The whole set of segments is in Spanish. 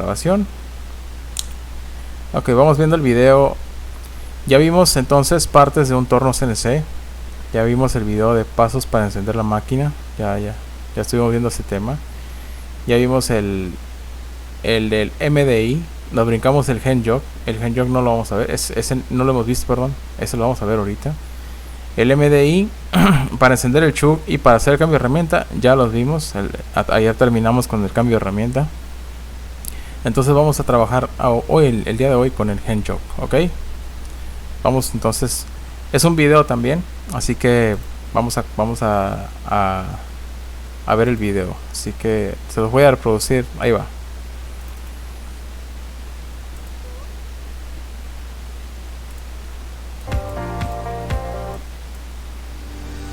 grabación. Ok, vamos viendo el video. Ya vimos entonces partes de un torno CNC. Ya vimos el video de pasos para encender la máquina. Ya estuvimos viendo ese tema. Ya vimos el del MDI. Nos brincamos el hand jog. El hand jog no lo vamos a ver. Ese no lo hemos visto, perdón. Ese lo vamos a ver ahorita. El MDI para encender el chug y para hacer el cambio de herramienta. Ya los vimos. Ayer terminamos con el cambio de herramienta. Entonces vamos a trabajar hoy, el día de hoy, con el hand jog. Ok. Vamos entonces. Es un video también. Así que vamos a ver el video. Así que se los voy a reproducir. Ahí va.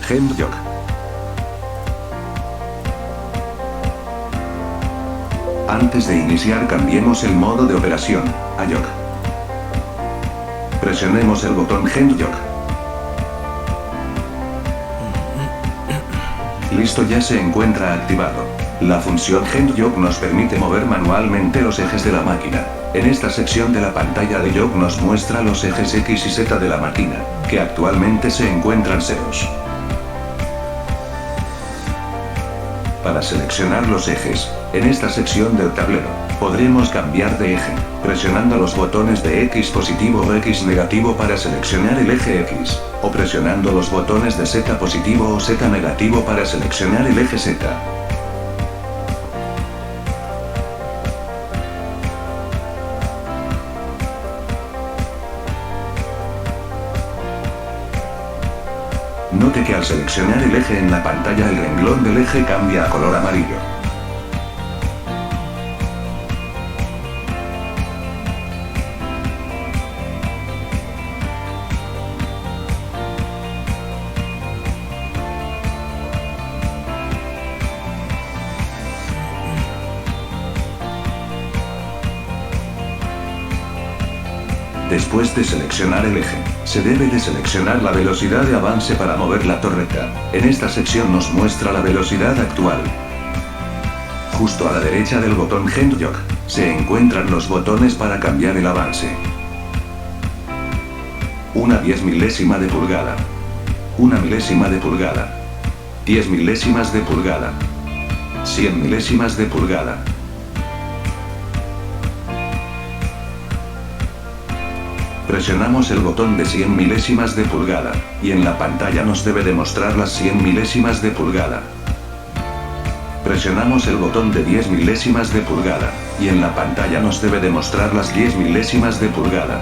Hand jog. Antes de iniciar, cambiemos el modo de operación a jog. Presionemos el botón hand jog. Listo, ya se encuentra activado. La función hand jog nos permite mover manualmente los ejes de la máquina. En esta sección de la pantalla de jog nos muestra los ejes X y Z de la máquina, que actualmente se encuentran ceros. Para seleccionar los ejes, en esta sección del tablero, podremos cambiar de eje, presionando los botones de X positivo o X negativo para seleccionar el eje X, o presionando los botones de Z positivo o Z negativo para seleccionar el eje Z. Note que al seleccionar el eje en la pantalla el renglón del eje cambia a color amarillo. Después de seleccionar el eje, se debe de seleccionar la velocidad de avance para mover la torreta. En esta sección nos muestra la velocidad actual. Justo a la derecha del botón hand jog, se encuentran los botones para cambiar el avance. Una 10 milésima de pulgada. Una milésima de pulgada. 10 milésimas de pulgada. 100 milésimas de pulgada. Presionamos el botón de 100 milésimas de pulgada, y en la pantalla nos debe demostrar las 100 milésimas de pulgada. Presionamos el botón de 10 milésimas de pulgada, y en la pantalla nos debe demostrar las 10 milésimas de pulgada.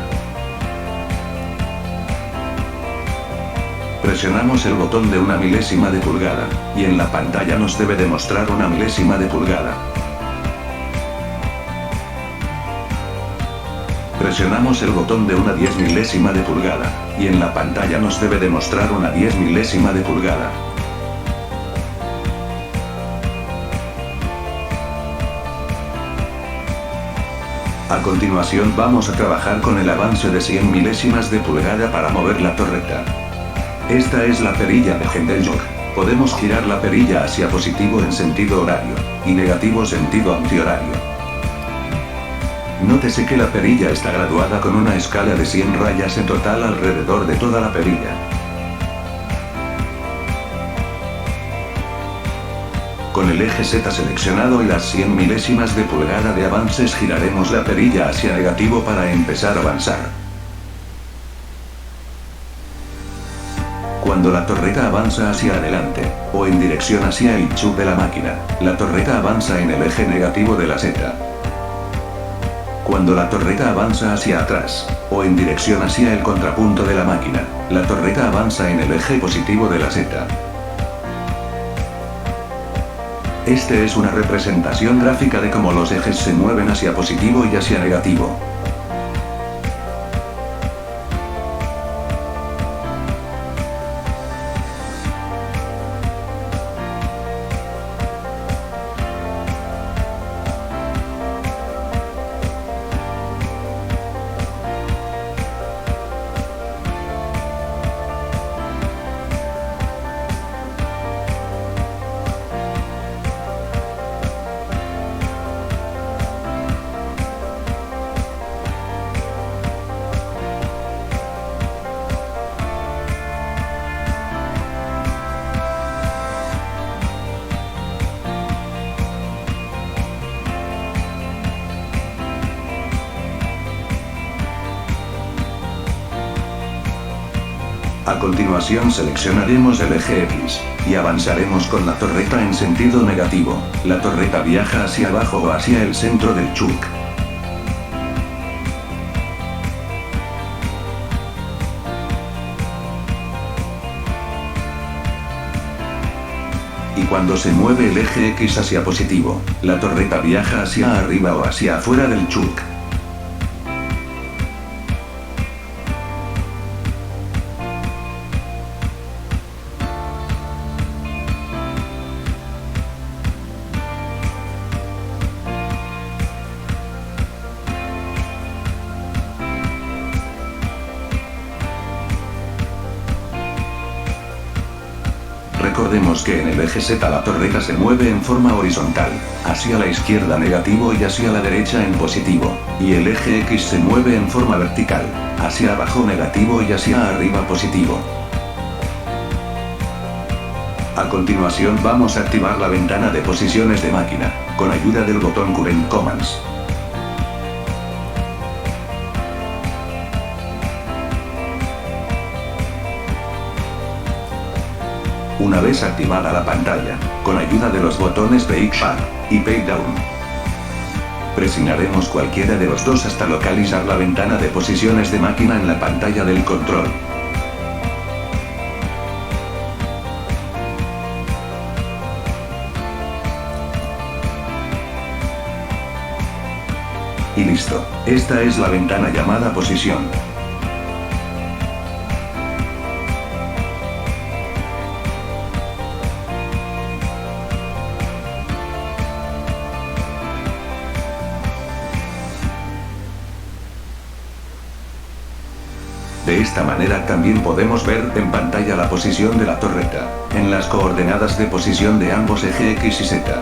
Presionamos el botón de 1 milésima de pulgada, y en la pantalla nos debe demostrar 1 milésima de pulgada. Presionamos el botón de 1 10 milésima de pulgada, y en la pantalla nos debe demostrar 1 10 milésima de pulgada. A continuación vamos a trabajar con el avance de 100 milésimas de pulgada para mover la torreta. Esta es la perilla de hand jog. Podemos girar la perilla hacia positivo en sentido horario, y negativo sentido antihorario. Nótese que la perilla está graduada con una escala de 100 rayas en total alrededor de toda la perilla. Con el eje Z seleccionado y las 100 milésimas de pulgada de avances giraremos la perilla hacia negativo para empezar a avanzar. Cuando la torreta avanza hacia adelante, o en dirección hacia el chug de la máquina, la torreta avanza en el eje negativo de la Z. Cuando la torreta avanza hacia atrás, o en dirección hacia el contrapunto de la máquina, la torreta avanza en el eje positivo de la Z. Este es una representación gráfica de cómo los ejes se mueven hacia positivo y hacia negativo. A continuación seleccionaremos el eje X, y avanzaremos con la torreta en sentido negativo. La torreta viaja hacia abajo o hacia el centro del chuck. Y cuando se mueve el eje X hacia positivo, la torreta viaja hacia arriba o hacia afuera del chuck. Recordemos que en el eje Z la torreta se mueve en forma horizontal, hacia la izquierda negativo y hacia la derecha en positivo, y el eje X se mueve en forma vertical, hacia abajo negativo y hacia arriba positivo. A continuación vamos a activar la ventana de posiciones de máquina, con ayuda del botón Current Commands. Una vez activada la pantalla, con ayuda de los botones Page Up y Page Down, presionaremos cualquiera de los dos hasta localizar la ventana de posiciones de máquina en la pantalla del control. Y listo, esta es la ventana llamada posición. De esta manera también podemos ver en pantalla la posición de la torreta, en las coordenadas de posición de ambos eje X y Z.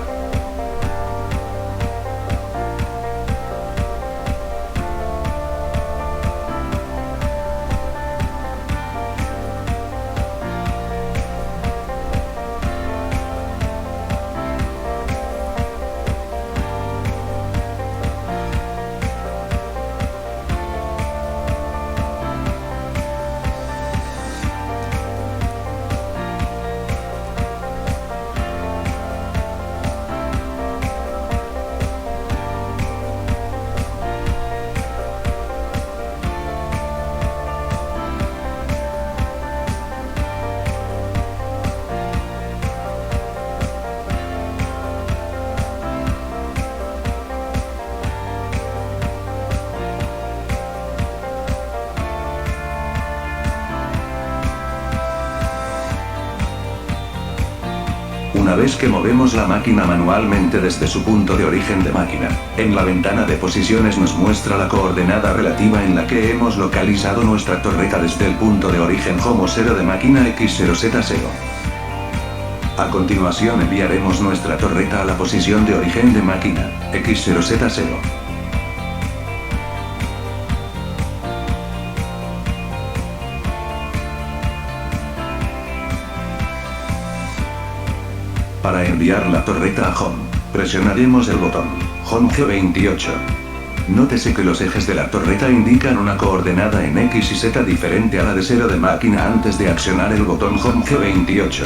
Una vez que movemos la máquina manualmente desde su punto de origen de máquina, en la ventana de posiciones nos muestra la coordenada relativa en la que hemos localizado nuestra torreta desde el punto de origen Home 0 de máquina X0Z0. A continuación enviaremos nuestra torreta a la posición de origen de máquina, X0Z0. Para enviar la torreta a Home, presionaremos el botón Home G28. Nótese que los ejes de la torreta indican una coordenada en X y Z diferente a la de 0 de máquina antes de accionar el botón Home G28.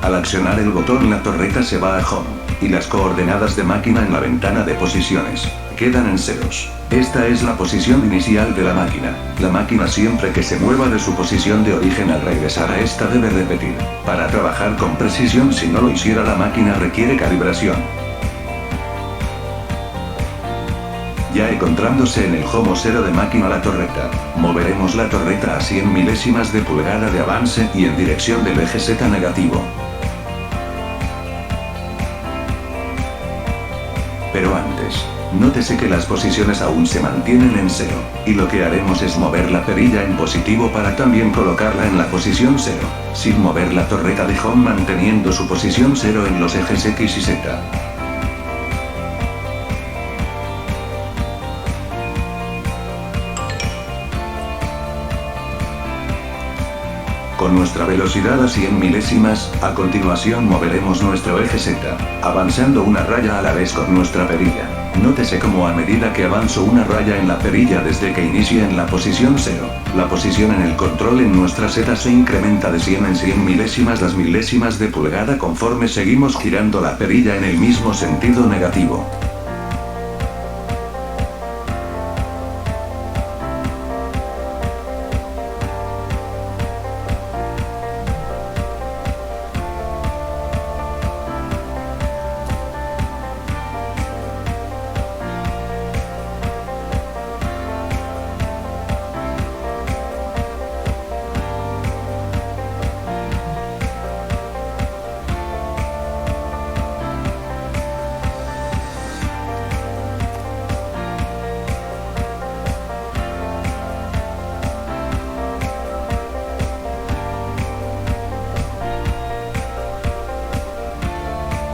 Al accionar el botón la torreta se va a Home, y las coordenadas de máquina en la ventana de posiciones quedan en ceros. Esta es la posición inicial de la máquina. La máquina siempre que se mueva de su posición de origen al regresar a esta debe repetir. Para trabajar con precisión, si no lo hiciera la máquina requiere calibración. Ya encontrándose en el Home 0 de máquina la torreta, moveremos la torreta a 100 milésimas de pulgada de avance y en dirección del eje Z negativo. Pero antes, nótese que las posiciones aún se mantienen en 0, y lo que haremos es mover la perilla en positivo para también colocarla en la posición 0, sin mover la torreta de Home manteniendo su posición 0 en los ejes X y Z. Con nuestra velocidad a 100 milésimas, a continuación moveremos nuestro eje Z, avanzando una raya a la vez con nuestra perilla. Nótese cómo a medida que avanzo una raya en la perilla desde que inicia en la posición 0, la posición en el control en nuestra seta se incrementa de 100 en 100 milésimas las milésimas de pulgada conforme seguimos girando la perilla en el mismo sentido negativo.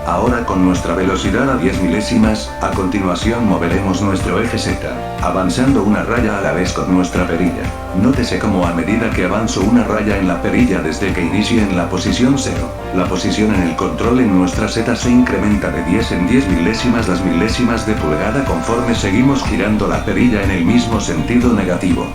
Ahora con nuestra velocidad a 10 milésimas, a continuación moveremos nuestro eje Z, avanzando una raya a la vez con nuestra perilla. Nótese cómo a medida que avanzo una raya en la perilla desde que inicie en la posición 0, la posición en el control en nuestra seta se incrementa de 10 en 10 milésimas las milésimas de pulgada conforme seguimos girando la perilla en el mismo sentido negativo.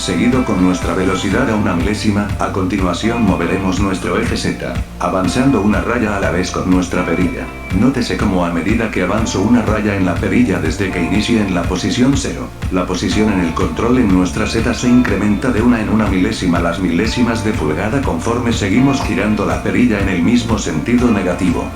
Seguido con nuestra velocidad a una milésima, a continuación moveremos nuestro eje Z, avanzando una raya a la vez con nuestra perilla. Nótese cómo a medida que avanzo una raya en la perilla desde que inicie en la posición 0, la posición en el control en nuestra seta se incrementa de 1 en 1 milésima las milésimas de pulgada conforme seguimos girando la perilla en el mismo sentido negativo.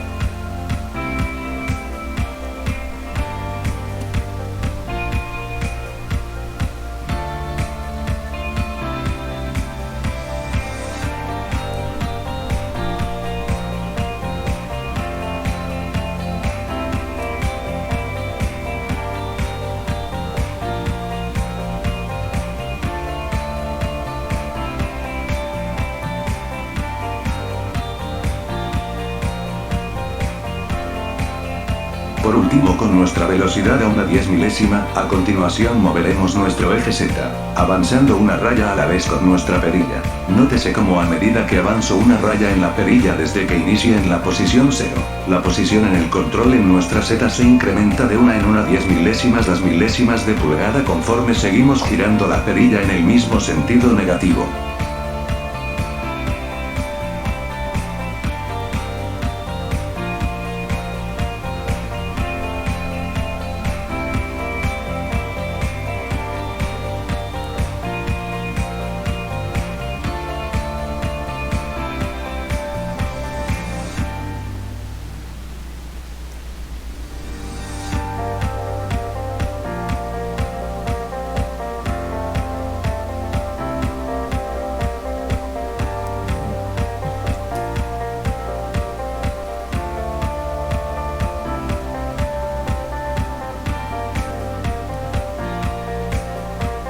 Por último con nuestra velocidad a una 10 milésima, a continuación moveremos nuestro eje Z, avanzando una raya a la vez con nuestra perilla. Nótese cómo a medida que avanzo una raya en la perilla desde que inicie en la posición 0, la posición en el control en nuestra seta se incrementa de 1 en 1 10 milésimas las milésimas de pulgada conforme seguimos girando la perilla en el mismo sentido negativo.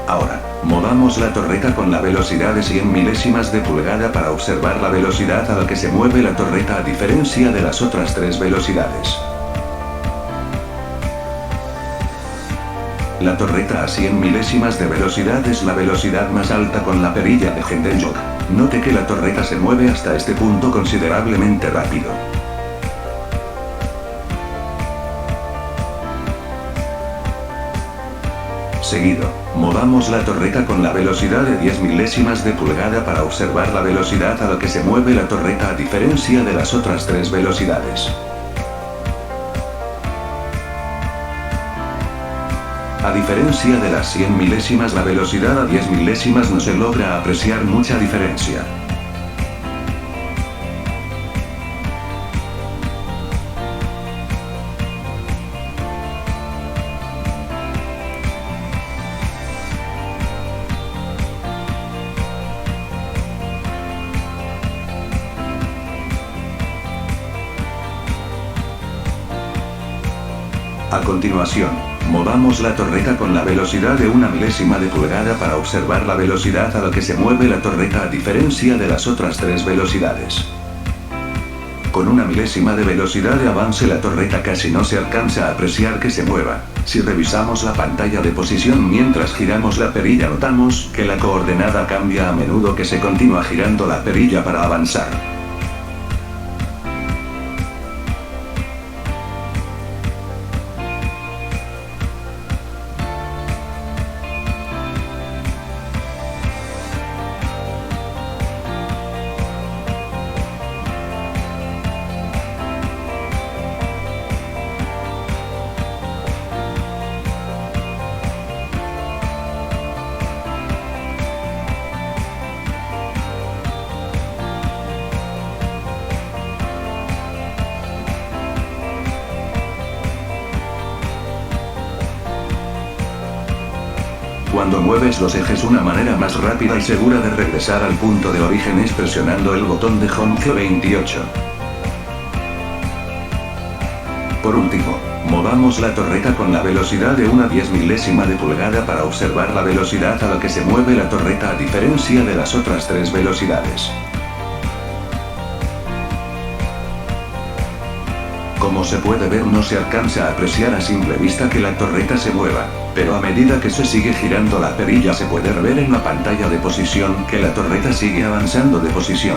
Ahora, movamos la torreta con la velocidad de 100 milésimas de pulgada para observar la velocidad a la que se mueve la torreta a diferencia de las otras tres velocidades. La torreta a 100 milésimas de velocidad es la velocidad más alta con la perilla de Hendel-Jock. Note que la torreta se mueve hasta este punto considerablemente rápido. Seguido, movamos la torreta con la velocidad de 10 milésimas de pulgada para observar la velocidad a la que se mueve la torreta a diferencia de las otras tres velocidades. A diferencia de las 100 milésimas, la velocidad a 10 milésimas no se logra apreciar mucha diferencia. A continuación, Movamos la torreta con la velocidad de 1/milésima de pulgada para observar la velocidad a la que se mueve la torreta a diferencia de las otras 3 velocidades. Con 1/milésima de velocidad de avance la torreta casi no se alcanza a apreciar que se mueva. Si revisamos la pantalla de posición mientras giramos la perilla notamos que la coordenada cambia a menudo que se continúa girando la perilla para avanzar. Cuando mueves los ejes, una manera más rápida y segura de regresar al punto de origen es presionando el botón de Home G28. Por último, movamos la torreta con la velocidad de 1/10 de pulgada para observar la velocidad a la que se mueve la torreta a diferencia de las otras 3 velocidades. Como se puede ver, no se alcanza a apreciar a simple vista que la torreta se mueva, pero a medida que se sigue girando la perilla se puede ver en la pantalla de posición que la torreta sigue avanzando de posición.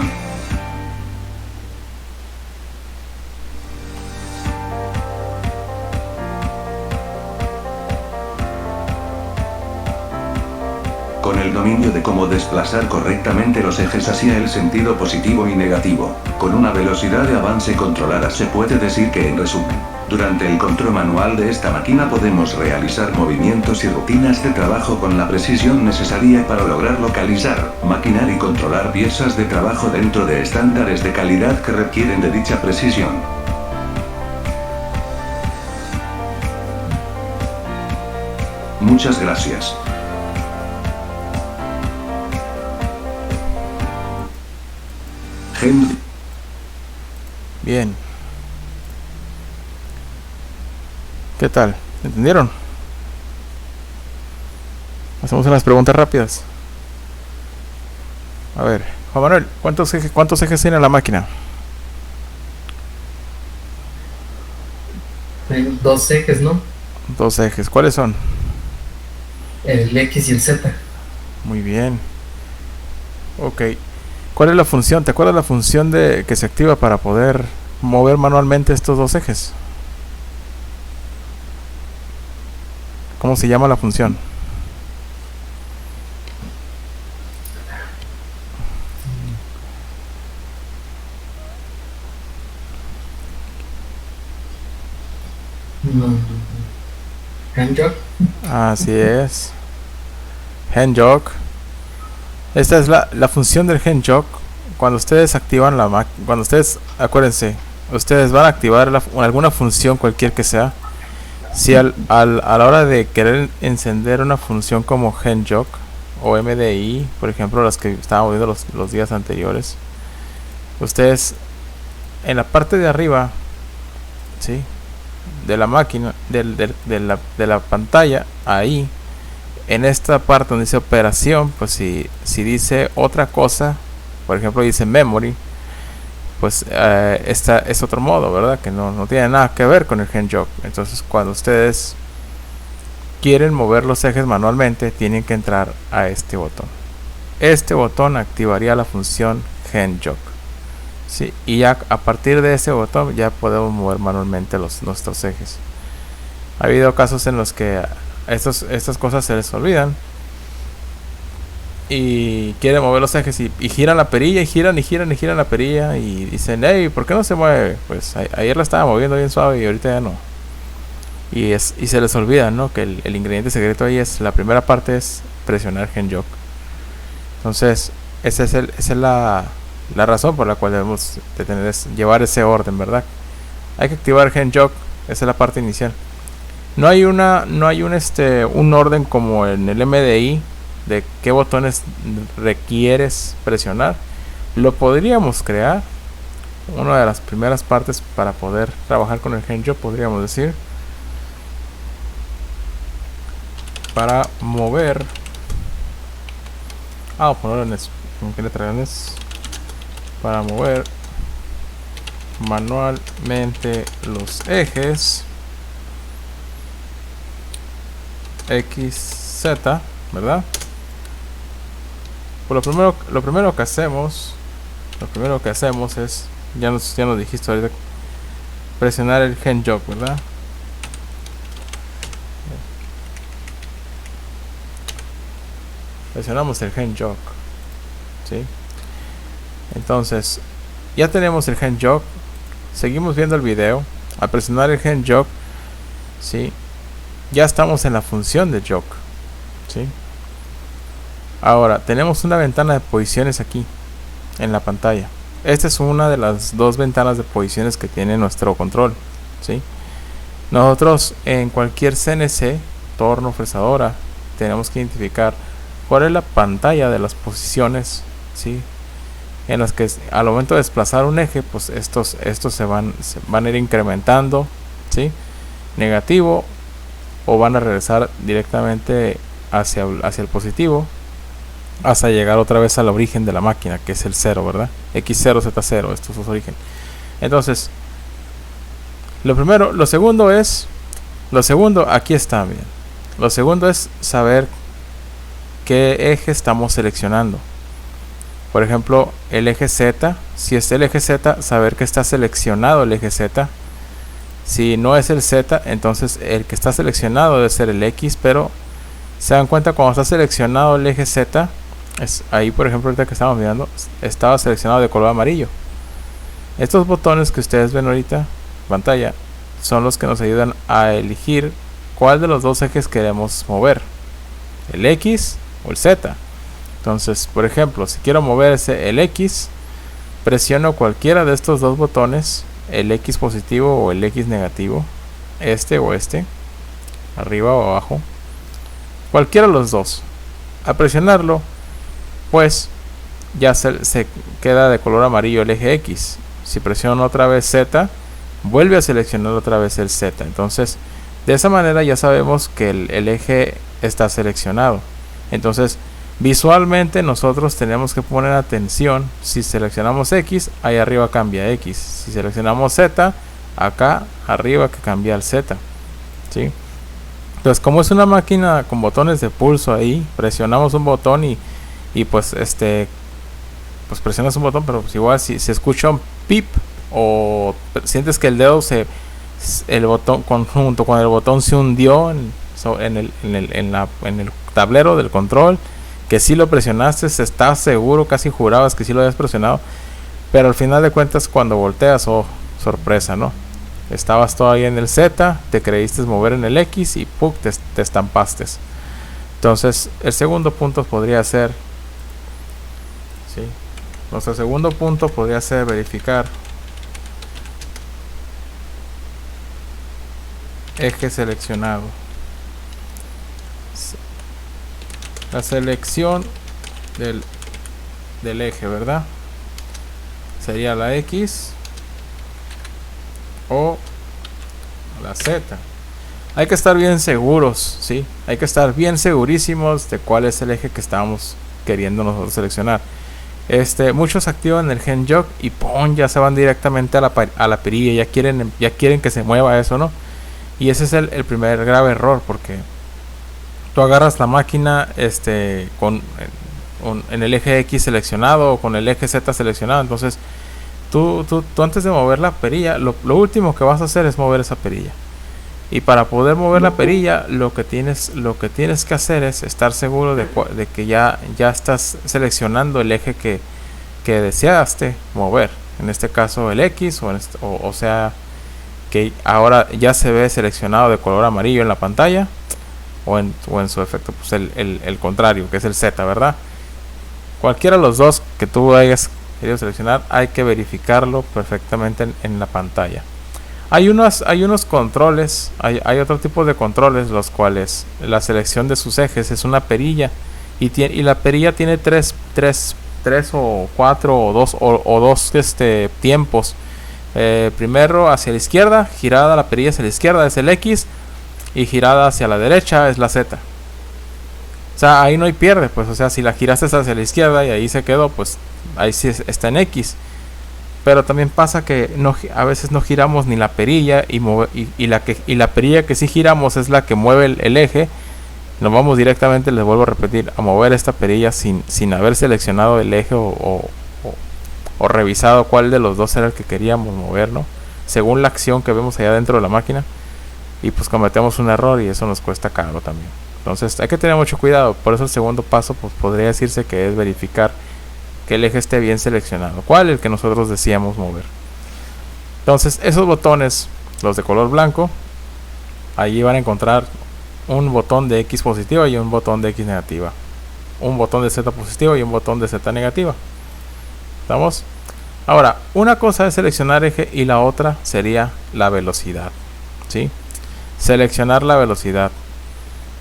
Con el dominio de cómo desplazar correctamente los ejes hacia el sentido positivo y negativo, con una velocidad de avance controlada, se puede decir que, en resumen, durante el control manual de esta máquina podemos realizar movimientos y rutinas de trabajo con la precisión necesaria para lograr localizar, maquinar y controlar piezas de trabajo dentro de estándares de calidad que requieren de dicha precisión. Muchas gracias. Bien. ¿Qué tal? ¿Entendieron? Hacemos unas preguntas rápidas. A ver, Juan Manuel, ¿cuántos ejes tiene la máquina? Hay 2 ejes, ¿no? 2 ejes. ¿Cuáles son? El X y el Z. Muy bien. Ok. ¿Cuál es la función? ¿Te acuerdas la función que se activa para poder mover manualmente estos 2 ejes? ¿Cómo se llama la función? Hand jog. Así es. Hand jog. Esta es la función del hand jog. Cuando ustedes activan la máquina, cuando ustedes, acuérdense, ustedes van a activar alguna función cualquier que sea. Si a la hora de querer encender una función como hand jog o MDI, por ejemplo, las que estábamos viendo los días anteriores, ustedes en la parte de arriba, ¿sí?, de la máquina, de la pantalla, ahí en esta parte donde dice operación, pues si dice otra cosa, por ejemplo dice memory, pues esta es otro modo, ¿verdad? Que no tiene nada que ver con el hand jog. Entonces, cuando ustedes quieren mover los ejes manualmente, tienen que entrar a este botón. Este botón activaría la función hand jog, ¿sí? Y ya a partir de ese botón ya podemos mover manualmente nuestros ejes. Ha habido casos en los que estas cosas se les olvidan y quieren mover los ejes y giran la perilla y giran la perilla y dicen, hey, ¿por qué no se mueve? Pues ayer la estaba moviendo bien suave y ahorita ya no. Y se les olvida, ¿no?, que el ingrediente secreto ahí es, la primera parte es presionar hand jog. Entonces esa es la razón por la cual debemos llevar ese orden, ¿verdad? Hay que activar hand jog, esa es la parte inicial. No hay un orden como en el MDI de qué botones requieres presionar. Lo podríamos crear. Una de las primeras partes para poder trabajar con el hand jog, podríamos decir, para mover, ponerlo en letras para mover manualmente los ejes X, Z, ¿verdad? Pues lo primero que hacemos es, ya nos dijiste ahorita, presionar el hand jog, ¿verdad? Presionamos el hand jog, ¿sí? Entonces, ya tenemos el hand jog. Seguimos viendo el video. Al presionar el hand jog, ¿sí? Ya estamos en la función de jog, ¿sí? Ahora, tenemos una ventana de posiciones aquí en la pantalla. Esta es una de las dos ventanas de posiciones que tiene nuestro control, ¿sí? Nosotros en cualquier CNC, torno, fresadora, tenemos que identificar cuál es la pantalla de las posiciones, ¿sí? En las que al momento de desplazar un eje, pues estos se van a ir incrementando, ¿sí? Negativo, o van a regresar directamente hacia el positivo, hasta llegar otra vez al origen de la máquina, que es el 0, ¿verdad? X0, Z0, esto es su origen. Entonces, lo segundo, aquí está bien. Lo segundo es saber qué eje estamos seleccionando. Por ejemplo, el eje Z, si es el eje Z, saber que está seleccionado el eje Z. Si no es el Z, entonces el que está seleccionado debe ser el X, pero se dan cuenta cuando está seleccionado el eje Z, es ahí, por ejemplo, ahorita que estamos mirando, estaba seleccionado de color amarillo. Estos botones que ustedes ven ahorita en pantalla son los que nos ayudan a elegir cuál de los dos ejes queremos mover, el X o el Z. Entonces, por ejemplo, si quiero mover el X, presiono cualquiera de estos dos botones, el X positivo o el X negativo, este o este, arriba o abajo, cualquiera de los dos. Al presionarlo, pues ya se queda de color amarillo el eje X. Si presiono otra vez Z, vuelve a seleccionar otra vez el Z. Entonces, de esa manera ya sabemos que el eje está seleccionado. Entonces, visualmente nosotros tenemos que poner atención. Si seleccionamos X, ahí arriba cambia X. Si seleccionamos Z, acá arriba que cambia el Z, ¿sí? Entonces, como es una máquina con botones de pulso, ahí presionamos un botón y pues pues presionas un botón, pero pues igual si se escucha un pip o sientes que el dedo el botón junto con el botón se hundió en el tablero del control, que si lo presionaste, estás seguro, casi jurabas que sí lo habías presionado, pero al final de cuentas cuando volteas, oh sorpresa, ¿no? Estabas todavía en el Z, te creíste mover en el X y ¡pum! Te estampaste. Entonces el segundo punto podría ser, ¿sí? Nuestro segundo punto podría ser verificar eje seleccionado. La selección del eje, ¿verdad? Sería la X o la Z. Hay que estar bien seguros, ¿sí? Hay que estar bien segurísimos de cuál es el eje que estamos queriendo nosotros seleccionar. Muchos activan el hand jog y ¡pum! Ya se van directamente a la perilla, ya quieren que se mueva eso, ¿no? Y ese es el primer grave error, porque tú agarras la máquina en el eje X seleccionado o con el eje Z seleccionado. Entonces tú antes de mover la perilla, lo último que vas a hacer es mover esa perilla. Y para poder mover la perilla, lo que tienes que hacer es estar seguro de que ya estás seleccionando el eje que deseaste mover. En este caso el X, o sea que ahora ya se ve seleccionado de color amarillo en la pantalla, o en su efecto pues el contrario, que es el Z, ¿verdad? Cualquiera de los dos que tú hayas querido seleccionar, hay que verificarlo perfectamente en la pantalla. Hay unos controles, hay otro tipo de controles, los cuales la selección de sus ejes es una perilla, y la perilla tiene tres o cuatro o dos tiempos. Primero hacia la izquierda, girada la perilla hacia la izquierda es el X, y girada hacia la derecha es la Z. O sea, ahí no hay pierde, pues, o sea, si la giraste hacia la izquierda y ahí se quedó, pues ahí sí está en X. Pero también pasa que a veces no giramos ni la perilla y la perilla que sí giramos es la que mueve el eje. Nos vamos directamente, les vuelvo a repetir, a mover esta perilla sin haber seleccionado el eje o revisado cuál de los dos era el que queríamos mover, ¿no? Según la acción que vemos allá dentro de la máquina. Y pues cometemos un error y eso nos cuesta caro también. Entonces hay que tener mucho cuidado. Por eso el segundo paso pues podría decirse que es verificar que el eje esté bien seleccionado. ¿Cuál? El que nosotros decíamos mover. Entonces esos botones, los de color blanco, allí van a encontrar un botón de X positiva y un botón de X negativa. Un botón de Z positiva y un botón de Z negativa. ¿Estamos? Ahora, una cosa es seleccionar eje y la otra sería la velocidad. ¿Sí? Seleccionar la velocidad.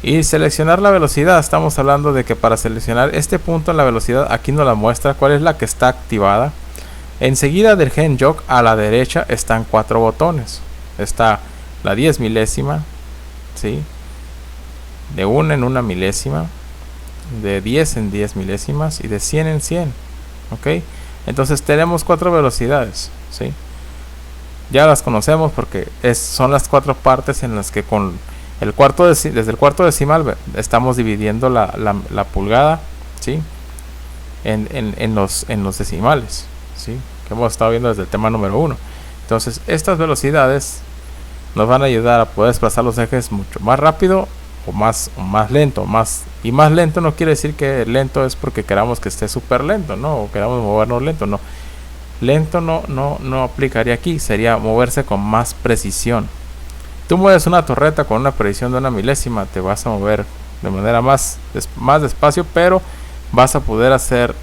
Y seleccionar la velocidad, estamos hablando de que para seleccionar este punto en la velocidad, aquí nos la muestra cuál es la que está activada. Enseguida del Gen Jog a la derecha están 4 botones. Está la 10 milésima, ¿sí? De 1 en 1 milésima, de 10 en 10 milésimas y de 100 en 100. ¿Ok? Entonces tenemos 4 velocidades, ¿sí? Ya las conocemos porque son las 4 partes en las que con desde el cuarto decimal estamos dividiendo la pulgada, ¿sí? en los decimales, ¿sí? Que hemos estado viendo desde el tema número 1. Entonces estas velocidades nos van a ayudar a poder desplazar los ejes mucho más rápido o más lento. Más lento no quiere decir que lento es porque queramos que esté súper lento, ¿no? O queramos movernos lento, no. Lento no aplicaría aquí, sería moverse con más precisión. Tú mueves una torreta con una precisión de 1 milésima, te vas a mover de manera más despacio, pero vas a poder hacer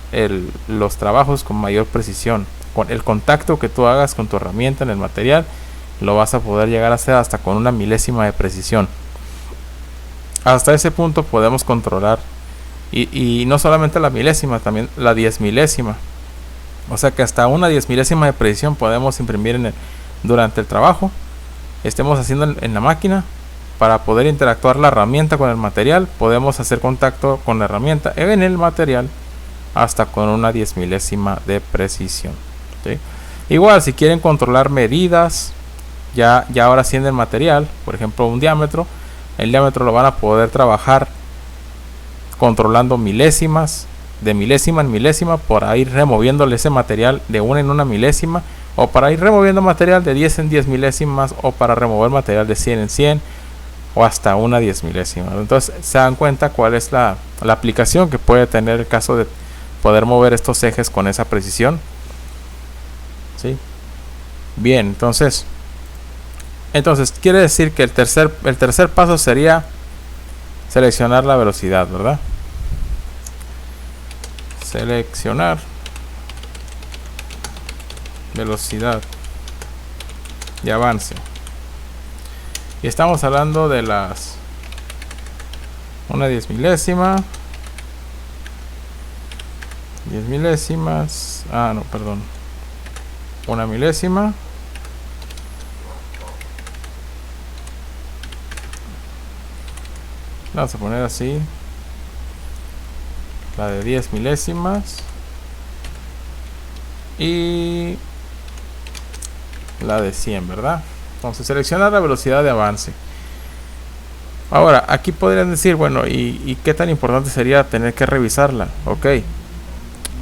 los trabajos con mayor precisión. Con el contacto que tú hagas con tu herramienta en el material, lo vas a poder llegar a hacer hasta con 1 milésima de precisión. Hasta ese punto podemos controlar, y no solamente la milésima, también la 10 milésima. O sea que hasta una 10 milésima de precisión podemos imprimir durante el trabajo estemos haciendo en la máquina. Para poder interactuar la herramienta con el material, podemos hacer contacto con la herramienta en el material hasta con una 10 milésima de precisión, ¿sí? Igual si quieren controlar medidas ya ahora sí en el material, por ejemplo un diámetro, el diámetro lo van a poder trabajar controlando milésimas, de milésima en milésima, para ir removiéndole ese material de 1 en 1 milésima, o para ir removiendo material de 10 en 10 milésimas, o para remover material de 100 en 100, o hasta una 10 milésima. Entonces se dan cuenta cuál es la aplicación que puede tener el caso de poder mover estos ejes con esa precisión, ¿sí? Bien, entonces quiere decir que el tercer paso sería seleccionar la velocidad, ¿verdad? Seleccionar velocidad y avance. Y estamos hablando de una 10 milésima, 10 milésimas, perdón, 1 milésima, vamos a poner así, la de 10 milésimas y la de 100, ¿verdad? Entonces seleccionar la velocidad de avance. Ahora aquí podrían decir, bueno, ¿y qué tan importante sería tener que revisarla? Ok,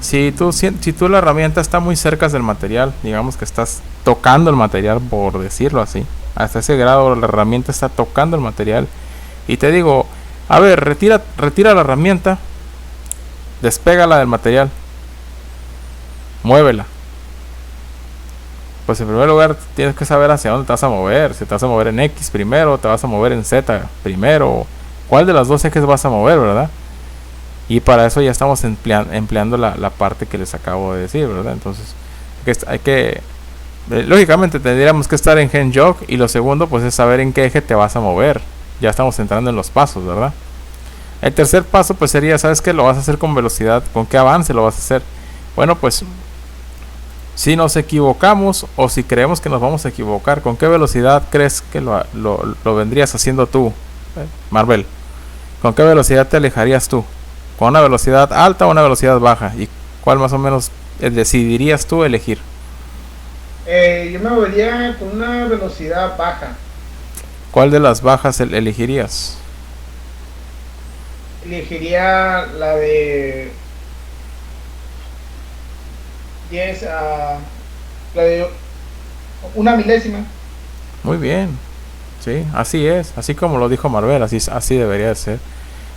si tú la herramienta está muy cerca del material, digamos que estás tocando el material, por decirlo así, hasta ese grado la herramienta está tocando el material, y te digo, a ver, retira la herramienta, despégala del material, muévela. Pues en primer lugar tienes que saber hacia dónde te vas a mover. Si te vas a mover en X primero, te vas a mover en Z primero, cuál de las dos ejes vas a mover, ¿verdad? Y para eso ya estamos empleando la parte que les acabo de decir, ¿verdad? Entonces lógicamente tendríamos que estar en Gen Jog, y lo segundo pues es saber en qué eje te vas a mover. Ya estamos entrando en los pasos, ¿verdad? El tercer paso pues sería, ¿sabes qué? Lo vas a hacer con velocidad. ¿Con qué avance lo vas a hacer? Bueno, pues si nos equivocamos o si creemos que nos vamos a equivocar, ¿con qué velocidad crees que lo vendrías haciendo tú, Marvel? ¿Con qué velocidad te alejarías tú? ¿Con una velocidad alta o una velocidad baja? ¿Y cuál más o menos decidirías tú elegir? Yo me movería con una velocidad baja. ¿Cuál de las bajas elegirías? Elegiría la de 10 a... la de una milésima. Muy bien. Sí, así es. Así como lo dijo Marvel, así debería de ser.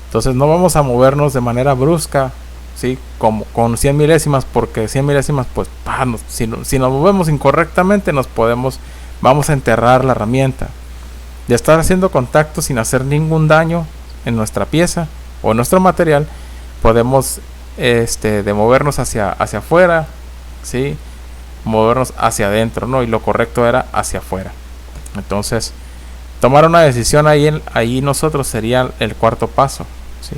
Entonces no vamos a movernos de manera brusca, ¿sí? Como con 100 milésimas, porque 100 milésimas, pues, si nos movemos incorrectamente, vamos a enterrar la herramienta. De estar haciendo contacto sin hacer ningún daño en nuestra pieza o en nuestro material, podemos de movernos hacia afuera, ¿sí? Movernos hacia adentro, ¿no? Y lo correcto era hacia afuera. Entonces, tomar una decisión ahí nosotros sería el cuarto paso, ¿sí?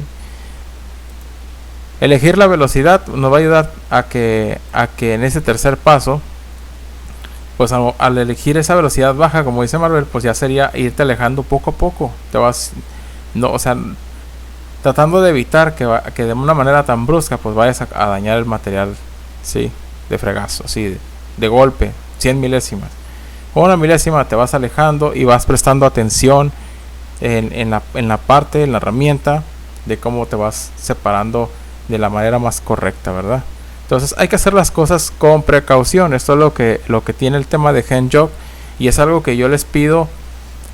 Elegir la velocidad nos va a ayudar a que en ese tercer paso, pues al elegir esa velocidad baja, como dice Marvel, pues ya sería irte alejando poco a poco. Tratando de evitar que de una manera tan brusca pues vayas a dañar el material, ¿sí? De fregazo, ¿sí? De golpe, 100 milésimas. Con una milésima te vas alejando y vas prestando atención en la herramienta, de cómo te vas separando de la manera más correcta, ¿verdad? Entonces hay que hacer las cosas con precaución. Esto es lo que tiene el tema de HandJog, y es algo que yo les pido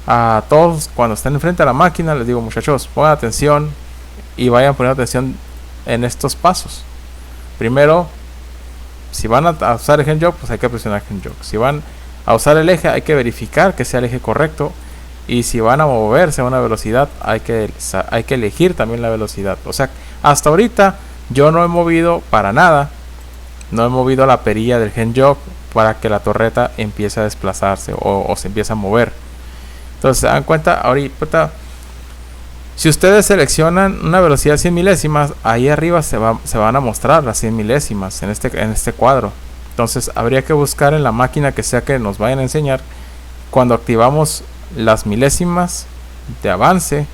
a todos cuando estén enfrente a la máquina. Les digo, muchachos, pongan atención y vayan poniendo atención en estos pasos. Primero, si van a usar el HandJog, pues hay que presionar HandJog. Si van a usar el eje, hay que verificar que sea el eje correcto. Y si van a moverse a una velocidad, hay que elegir también la velocidad. O sea, hasta ahorita yo no he movido para nada, no he movido la perilla del HandJog para que la torreta empiece a desplazarse o se empiece a mover. Entonces se dan cuenta ahorita, si ustedes seleccionan una velocidad 100 milésimas, ahí arriba se van a mostrar las 100 milésimas en este cuadro. Entonces habría que buscar en la máquina que sea que nos vayan a enseñar, cuando activamos las milésimas de avance,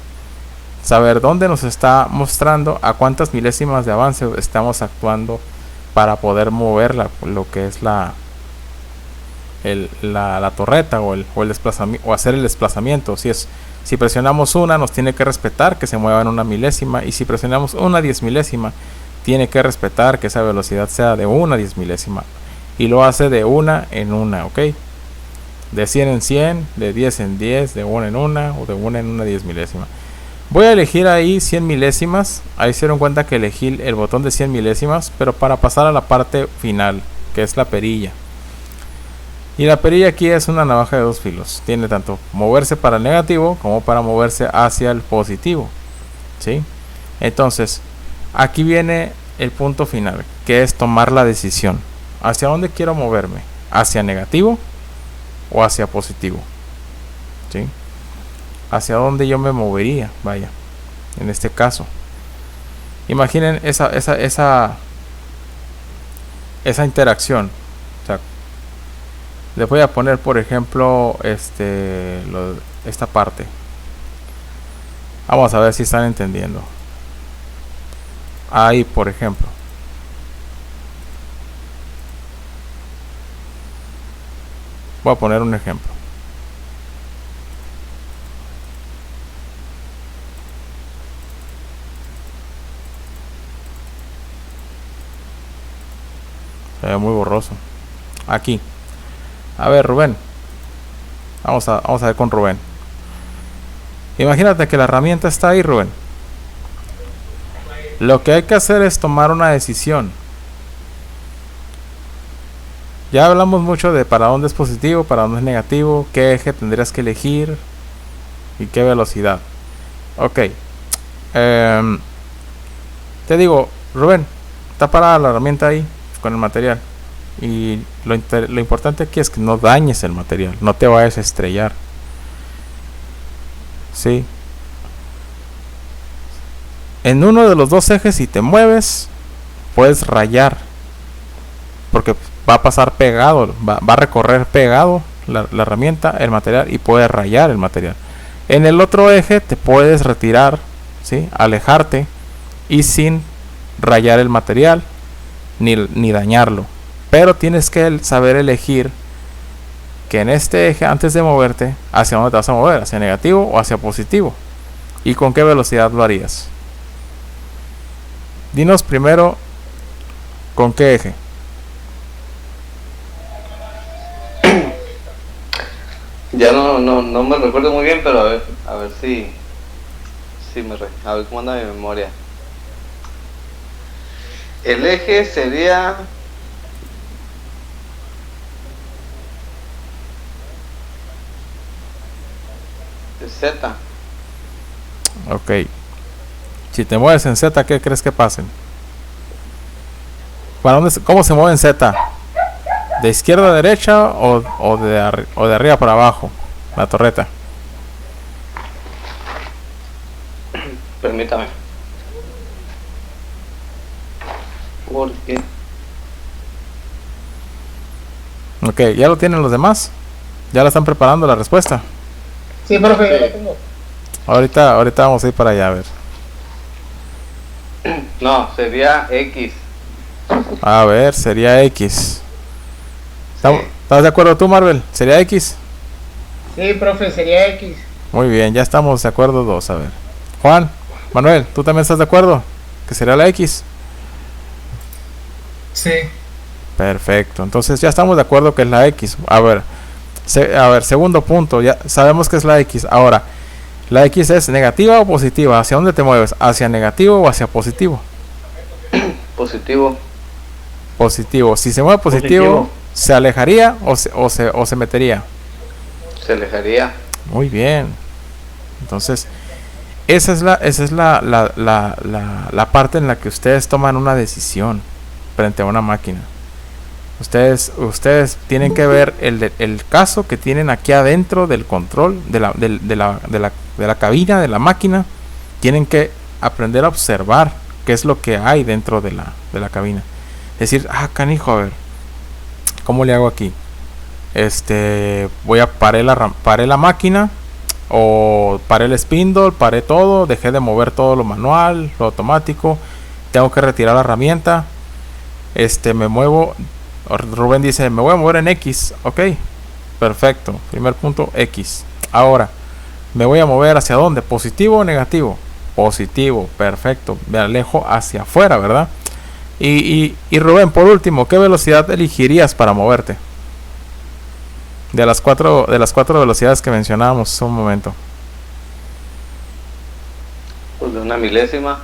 saber dónde nos está mostrando a cuántas milésimas de avance estamos actuando para poder mover lo que es la torreta o el desplazamiento, o hacer el desplazamiento. Si presionamos una, nos tiene que respetar que se mueva en una milésima, y si presionamos una 10 milésima, tiene que respetar que esa velocidad sea de una 10 milésima, y lo hace de una en una, ¿ok? De 100 en 100, de 10 en 10, de 1 en 1 o de 1 en una 10 milésima. Voy a elegir ahí 100 milésimas. Ahí se dieron cuenta que elegí el botón de 100 milésimas, pero para pasar a la parte final, que es la perilla. Y la perilla aquí es una navaja de dos filos. Tiene tanto moverse para el negativo como para moverse hacia el positivo, ¿sí? Entonces, aquí viene el punto final, que es tomar la decisión. ¿Hacia dónde quiero moverme? ¿Hacia negativo o hacia positivo? ¿Sí? ¿Hacia dónde yo me movería? Vaya, en este caso, imaginen esa interacción. O sea, les voy a poner, por ejemplo, esta parte. Vamos a ver si están entendiendo. Ahí, por ejemplo. Voy a poner un ejemplo. Se ve muy borroso. Aquí. A ver, Rubén. Vamos a ver con Rubén. Imagínate que la herramienta está ahí, Rubén. Lo que hay que hacer es tomar una decisión. Ya hablamos mucho de para dónde es positivo, para dónde es negativo, qué eje tendrías que elegir y qué velocidad. Ok. Te digo, Rubén, está parada la herramienta ahí con el material. Y lo importante aquí es que no dañes el material, no te vayas a estrellar. ¿Sí? En uno de los dos ejes, si te mueves, puedes rayar, porque va a pasar pegado, va a recorrer pegado la herramienta, el material, y puede rayar el material. En el otro eje te puedes retirar, ¿sí? Alejarte y sin rayar el material ni dañarlo. Pero tienes que saber elegir que en este eje, antes de moverte, hacia dónde te vas a mover, hacia negativo o hacia positivo, y con qué velocidad lo harías. Dinos primero con qué eje. Ya no me recuerdo muy bien, pero a ver si a ver cómo anda mi memoria. El eje sería Z. Ok. Si te mueves en Z, ¿qué crees que pasen? ¿Cómo se mueve en Z? ¿De izquierda a derecha o de arriba para abajo? La torreta. Permítame. ¿Por qué? Ok, ¿ya lo tienen los demás? ¿Ya la están preparando la respuesta? Sí, profe, ya lo tengo. Ahorita vamos a ir para allá a ver. No, sería X. A ver, sería X. Sí. ¿Estás de acuerdo tú, Marvel? ¿Sería X? Sí, profe, sería X. Muy bien, ya estamos de acuerdo dos. A ver. Juan, Manuel, ¿tú también estás de acuerdo? ¿Que sería la X? Sí. Perfecto, entonces ya estamos de acuerdo que es la X. A ver, segundo punto, ya sabemos que es la X. Ahora, ¿la X es negativa o positiva? ¿Hacia dónde te mueves? ¿Hacia negativo o hacia positivo? Positivo. Positivo. Si se mueve positivo, ¿se alejaría o se metería? Se alejaría. Muy bien. Entonces, esa es la parte en la que ustedes toman una decisión frente a una máquina. Ustedes tienen que ver el caso que tienen aquí adentro del control de la cabina de la máquina. Tienen que aprender a observar qué es lo que hay dentro de la cabina. Decir, canijo, a ver, ¿cómo le hago aquí? Paré la máquina, o paré el spindle, paré todo, dejé de mover todo lo manual, lo automático, tengo que retirar la herramienta, me muevo. Rubén dice, me voy a mover en X. Ok, perfecto, primer punto, X. Ahora, me voy a mover hacia dónde, positivo o negativo. Positivo, perfecto, me alejo hacia afuera, ¿verdad? Y Rubén, por último, ¿qué velocidad elegirías para moverte? De las cuatro velocidades que mencionábamos hace un momento. Pues de una milésima.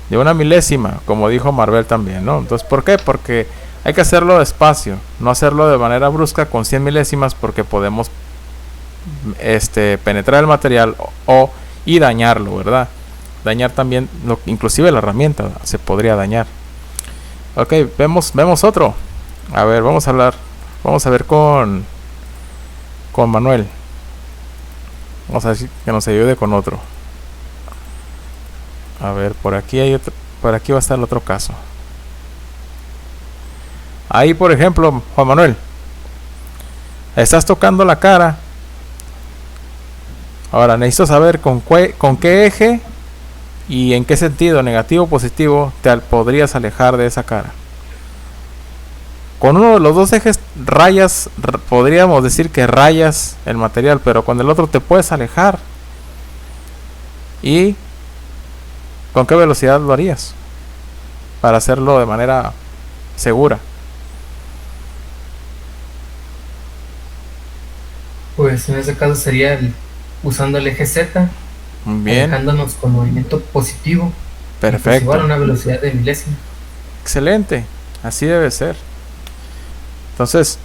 De una milésima, como dijo Marvel también, ¿no? Entonces, ¿por qué? Porque hay que hacerlo despacio, no hacerlo de manera brusca con 100 milésimas, porque podemos penetrar el material y dañarlo, ¿verdad? Dañar también, inclusive la herramienta se podría dañar. Ok, vemos otro. A ver, vamos a ver con Manuel. Vamos a ver que nos ayude con otro. A ver, por aquí va a estar el otro caso. Ahí, por ejemplo, Juan Manuel, estás tocando la cara. Ahora necesito saber con qué eje y en qué sentido, negativo o positivo, te podrías alejar de esa cara. Con uno de los dos ejes podríamos decir que rayas el material, pero con el otro te puedes alejar. ¿Y con qué velocidad lo harías para hacerlo de manera segura? Pues en ese caso sería usando el eje Z, Muy bien, alejándonos con movimiento positivo. Pues perfecto, igual a una velocidad de milésima. excelente, así debe ser. Entonces,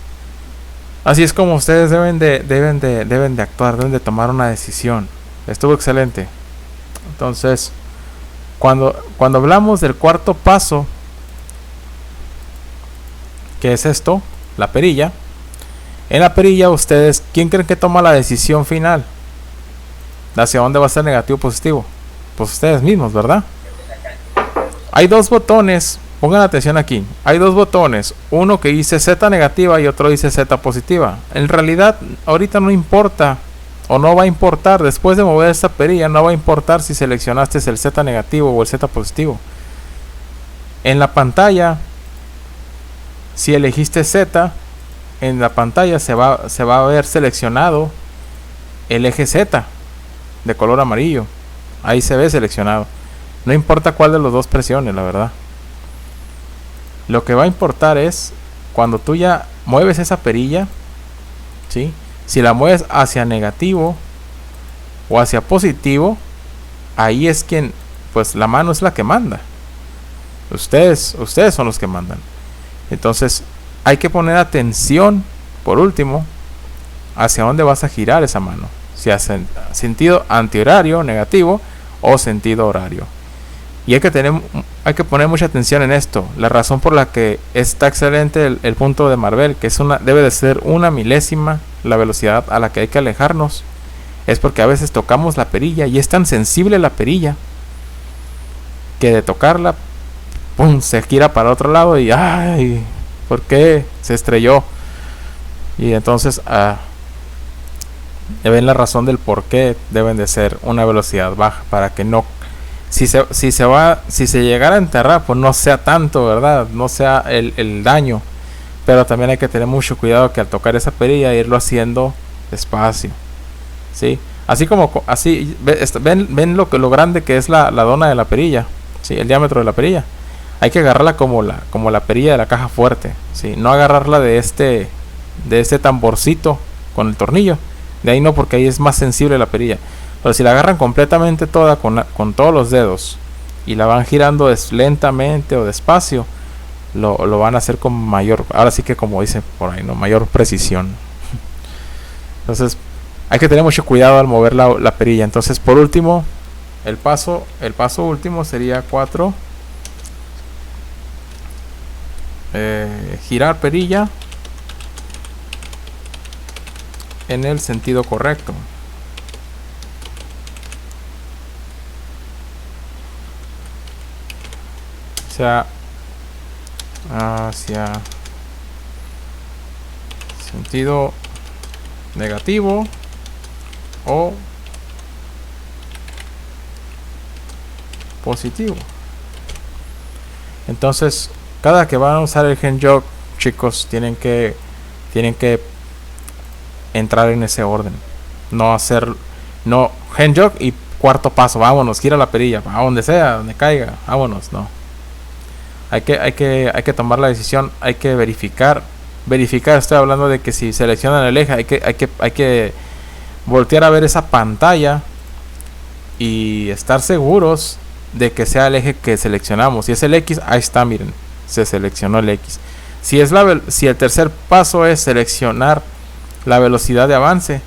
así es como ustedes deben de actuar, deben de tomar una decisión. Estuvo excelente. Entonces, cuando hablamos del cuarto paso, que es esto, la perilla. En la perilla, ustedes, ¿quién creen que toma la decisión final? ¿Hacia dónde va a ser negativo o positivo? Pues ustedes mismos, ¿verdad? Hay dos botones, pongan atención aquí. Hay dos botones, uno que dice Z negativa y otro dice Z positiva. En realidad, ahorita no importa o no va a importar, después de mover esta perilla, no va a importar si seleccionaste el Z negativo o el Z positivo. En la pantalla, si elegiste Z, en la pantalla se va a ver seleccionado el eje Z de color amarillo. Ahí se ve seleccionado. No importa cuál de los dos presiones, la verdad. Lo que va a importar es cuando tú ya mueves esa perilla, ¿sí? Si la mueves hacia negativo o hacia positivo, ahí es quien, pues la mano es la que manda. Ustedes son los que mandan. Entonces hay que poner atención, por último, hacia dónde vas a girar esa mano. Si hace sentido antihorario, negativo, o sentido horario. Y hay que poner mucha atención en esto. La razón por la que está excelente el punto de Marvel, que debe de ser 1/1000 la velocidad a la que hay que alejarnos, es porque a veces tocamos la perilla y es tan sensible la perilla que de tocarla, ¡pum!, se gira para otro lado y ¡ay! ¿Por qué? Se estrelló. Y entonces ven la razón del por qué deben de ser una velocidad baja, para que no, si se llegara a enterrar, pues no sea tanto, ¿verdad? No sea el daño. Pero también hay que tener mucho cuidado que al tocar esa perilla irlo haciendo despacio, ¿sí? Así ven lo grande que es la dona de la perilla, ¿sí? El diámetro de la perilla. Hay que agarrarla como la perilla de la caja fuerte, ¿sí? No agarrarla de este tamborcito con el tornillo. De ahí no, porque ahí es más sensible la perilla. Pero si la agarran completamente toda con todos los dedos y la van girando lentamente o despacio, lo van a hacer con mayor, ahora sí que como dice por ahí, ¿no?, mayor precisión. Entonces hay que tener mucho cuidado al mover la perilla. Entonces, por último, el paso último sería 4. Girar perilla en el sentido correcto. O sea, hacia sentido negativo o positivo. Entonces, cada que van a usar el hand jog, chicos, tienen que entrar en ese orden. No hand jog y cuarto paso, vámonos, gira la perilla, a donde sea, donde caiga, vámonos, no. Hay que tomar la decisión, hay que verificar, estoy hablando de que si seleccionan el eje, hay que voltear a ver esa pantalla y estar seguros de que sea el eje que seleccionamos. Si es el X, ahí está, miren, se seleccionó el X. Si el tercer paso es seleccionar la velocidad de avance,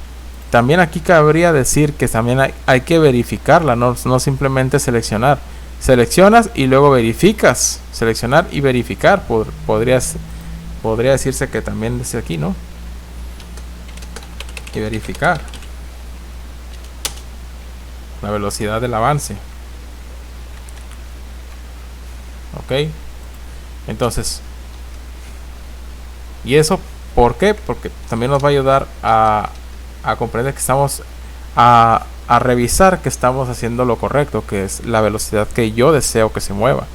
también aquí cabría decir que también hay que verificarla, no simplemente seleccionar. Seleccionas y luego verificas. Seleccionar y verificar. Podría decirse que también desde aquí, ¿no? Y verificar la velocidad del avance. Ok. Entonces, ¿y eso por qué? Porque también nos va a ayudar a comprender que estamos a revisar que estamos haciendo lo correcto, que es la velocidad que yo deseo que se mueva.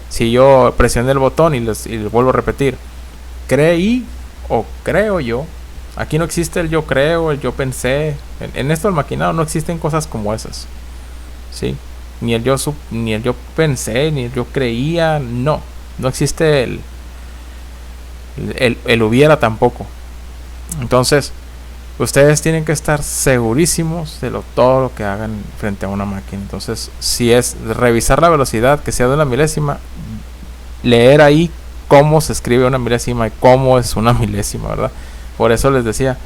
Si yo presioné el botón y les vuelvo a repetir, creí o creo yo, aquí no existe el yo creo, el yo pensé. En esto del maquinado no existen cosas como esas, ¿sí? Ni el yo pensé, ni el yo creía, no existe el hubiera tampoco. Entonces ustedes tienen que estar segurísimos de todo lo que hagan frente a una máquina. Entonces, si es revisar la velocidad, que sea de 1/1000, leer ahí cómo se escribe 1/1000 y cómo es 1/1000, ¿verdad? Por eso les decía,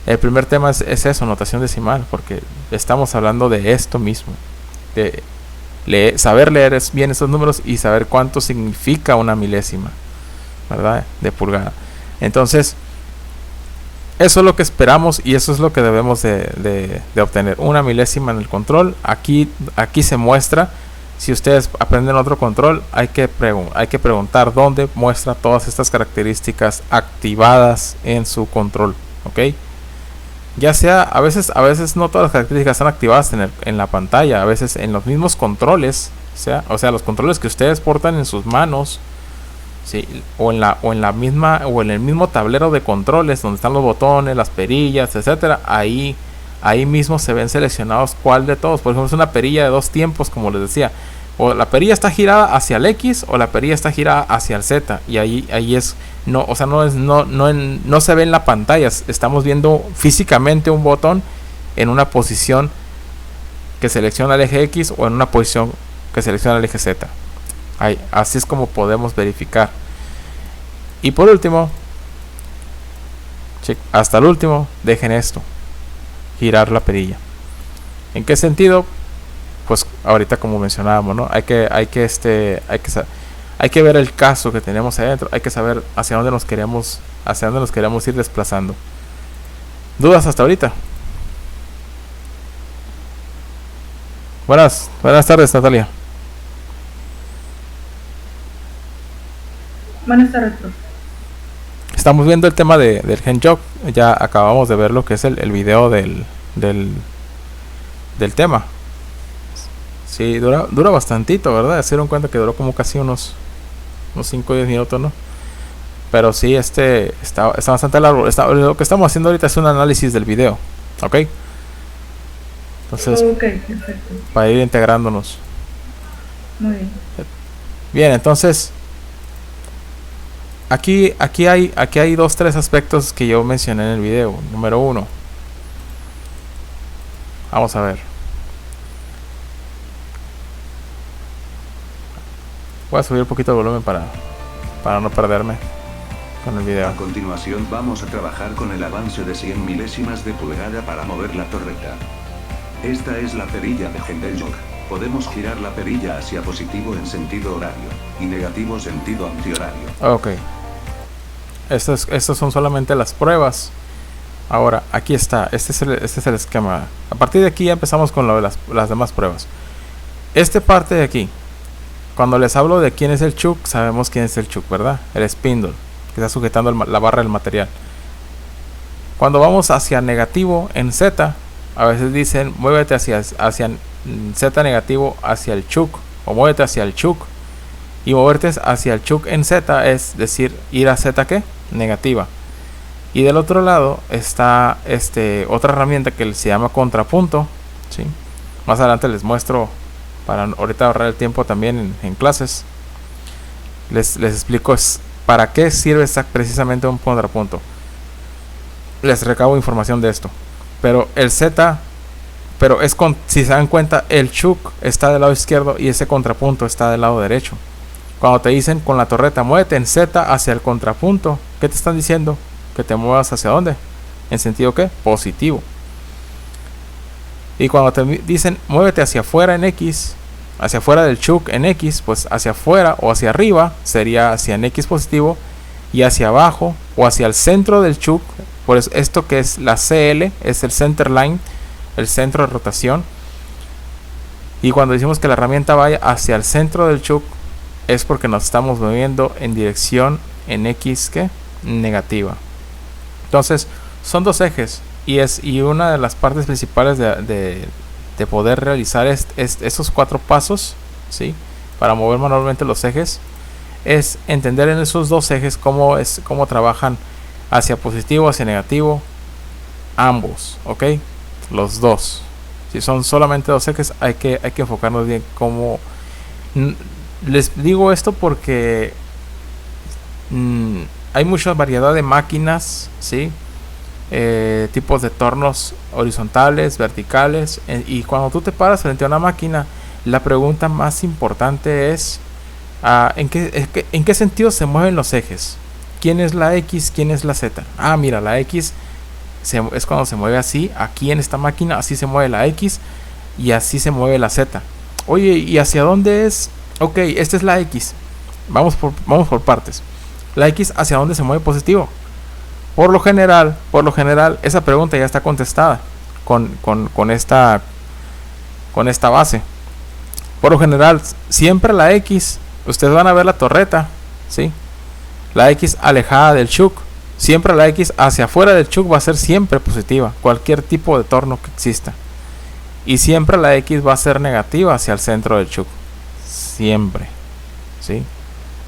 el primer tema es eso, notación decimal, porque estamos hablando de esto mismo, de saber leer bien esos números y saber cuánto significa 1/1000, ¿verdad?, de pulgada. Entonces, eso es lo que esperamos y eso es lo que debemos de obtener. 1/1000 en el control. Aquí se muestra. Si ustedes aprenden otro control, hay que preguntar dónde muestra todas estas características activadas en su control. ¿Ok? Ya sea, a veces no todas las características están activadas en la pantalla, a veces en los mismos controles, o sea, los controles que ustedes portan en sus manos, ¿sí? o en el mismo tablero de controles donde están los botones, las perillas, etcétera. Ahí mismo se ven seleccionados cuál de todos. Por ejemplo, es una perilla de 2 tiempos, como les decía. O la perilla está girada hacia el X o la perilla está girada hacia el Z. Y ahí es, no, o sea, no se ve en la pantalla. Estamos viendo físicamente un botón en una posición que selecciona el eje X o en una posición que selecciona el eje Z. Así es como podemos verificar. Y por último, hasta el último, dejen esto: girar la perilla. ¿En qué sentido? Pues ahorita, como mencionábamos, ¿no? Hay que ver el caso que tenemos adentro. Hay que saber hacia dónde nos queremos ir desplazando. ¿Dudas hasta ahorita? Buenas tardes, Natalia. Buenas tardes, profe. Estamos viendo el tema del GenJog. Ya acabamos de ver lo que es el video del tema. Sí, dura bastantito, ¿verdad? Se dieron cuenta que duró como casi unos 5 o 10 minutos, ¿no? Pero sí, está bastante largo. Lo que estamos haciendo ahorita es un análisis del video, ¿ok? Entonces, Perfecto. para ir integrándonos. Muy bien. Bien, entonces aquí hay 2-3 aspectos que yo mencioné en el video. Número 1. Vamos a ver. Voy a subir un poquito el volumen para no perderme con el video. A continuación vamos a trabajar con el avance de 100 milésimas de pulgada para mover la torreta. Esta es la perilla de GenJog. Podemos girar la perilla hacia positivo en sentido horario y negativo sentido antihorario. Ok. Estas son solamente las pruebas. Ahora, aquí está. Este es el esquema. A partir de aquí ya empezamos con lo de las demás pruebas. Esta parte de aquí, cuando les hablo de quién es el chuck, sabemos quién es el chuck, ¿verdad? El spindle, que está sujetando la barra del material. Cuando vamos hacia negativo en Z, a veces dicen muévete hacia Z negativo hacia el chuck, o muévete hacia el chuck. Y moverte hacia el chuck en Z es decir, ir a Z ¿qué? Negativa. Y del otro lado está otra herramienta que se llama contrapunto, ¿sí? Más adelante les muestro, para ahorita ahorrar el tiempo también en clases. Les explico para qué sirve precisamente un contrapunto. Les recabo información de esto. Pero el Z, si se dan cuenta, el chuck está del lado izquierdo y ese contrapunto está del lado derecho. Cuando te dicen con la torreta muévete en Z hacia el contrapunto, ¿qué te están diciendo? Que te muevas hacia dónde, en sentido ¿qué? Positivo. Y cuando te dicen muévete hacia afuera en X, hacia afuera del chuck en X, pues hacia afuera o hacia arriba sería hacia en X positivo, y hacia abajo o hacia el centro del chuck, por eso esto que es la CL es el center line, el centro de rotación. Y cuando decimos que la herramienta vaya hacia el centro del chuck, es porque nos estamos moviendo en dirección en X ¿qué? Negativa. Entonces son 2 ejes y una de las partes principales de poder realizar estos 4 pasos, ¿sí? Para mover manualmente los ejes, es entender en esos 2 ejes cómo trabajan hacia positivo, hacia negativo, ambos, ¿ok? Los dos. Si son solamente 2 ejes, hay que enfocarnos bien cómo. Les digo esto porque hay mucha variedad de máquinas, ¿sí? Tipos de tornos horizontales, verticales, y cuando tú te paras frente a una máquina, la pregunta más importante es ¿en qué sentido se mueven los ejes? ¿Quién es la X? ¿Quién es la Z? Mira, la X es cuando se mueve así. Aquí en esta máquina así se mueve la X y así se mueve la Z. Oye, ¿y hacia dónde es? Ok, esta es la X. Vamos por partes. La X, ¿hacia dónde se mueve positivo? Por lo general, esa pregunta ya está contestada con esta base. Por lo general, siempre la X, ustedes van a ver la torreta, ¿sí? La X alejada del chuck, Siempre la X hacia afuera del chuck va a ser siempre positiva, cualquier tipo de torno que exista. Y siempre la X va a ser negativa hacia el centro del chuck. Siempre. ¿Sí?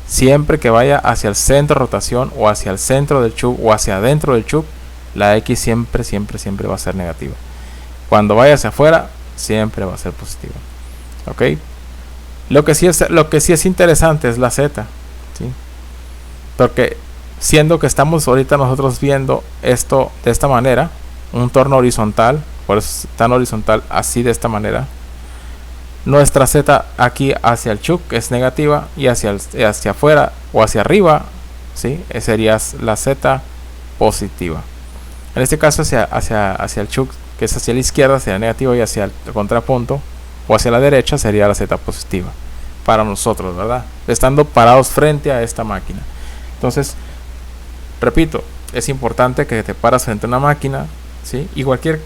Siempre que vaya hacia el centro de rotación o hacia el centro del chuck o hacia adentro del chuck, la X siempre va a ser negativa. Cuando vaya hacia afuera, siempre va a ser positiva. ¿Ok? Lo que sí es interesante es la Z. ¿Sí? Porque siendo que estamos ahorita nosotros viendo esto de esta manera, un torno horizontal, por eso es tan horizontal, así de esta manera, nuestra Z aquí hacia el chuck es negativa y hacia afuera o hacia arriba, ¿sí? Sería la Z positiva. En este caso hacia el chuck, que es hacia la izquierda, sería negativa, y hacia el contrapunto o hacia la derecha sería la Z positiva para nosotros, ¿verdad? Estando parados frente a esta máquina. Entonces, repito, es importante que te paras frente a una máquina, ¿sí? Y cualquier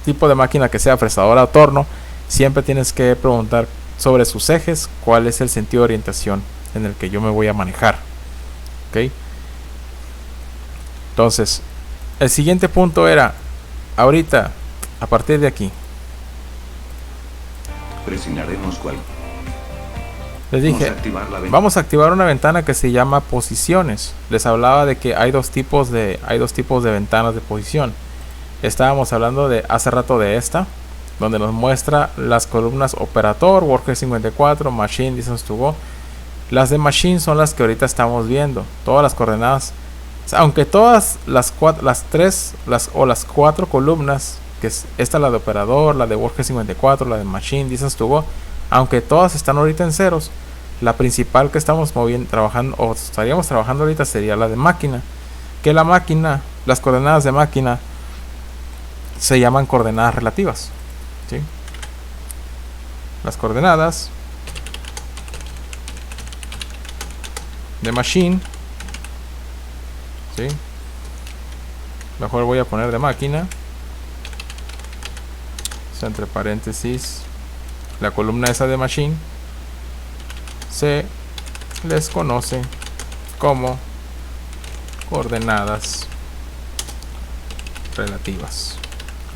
tipo de máquina que sea fresadora o torno, siempre tienes que preguntar sobre sus ejes, cuál es el sentido de orientación en el que yo me voy a manejar. ¿Ok? Entonces, el siguiente punto era, ahorita, a partir de aquí, presionaremos cuál. les dije, vamos a activar una ventana que se llama posiciones. Les hablaba de que hay dos tipos de ventanas de posición. Estábamos hablando de hace rato de esta, donde nos muestra las columnas operator, worker 54, machine, distance to go. Las de machine son las que ahorita estamos viendo, todas las coordenadas. Aunque todas las cuatro columnas, que es esta, la de operador, la de worker 54, la de machine, distance to go, aunque todas están ahorita en ceros, la principal que estamos trabajando o estaríamos trabajando ahorita sería la de máquina. Que la máquina, las coordenadas de máquina se llaman coordenadas relativas. ¿Sí? Las coordenadas de machine, ¿sí? Mejor voy a poner de máquina, o sea, entre paréntesis, la columna esa de machine se les conoce como coordenadas relativas.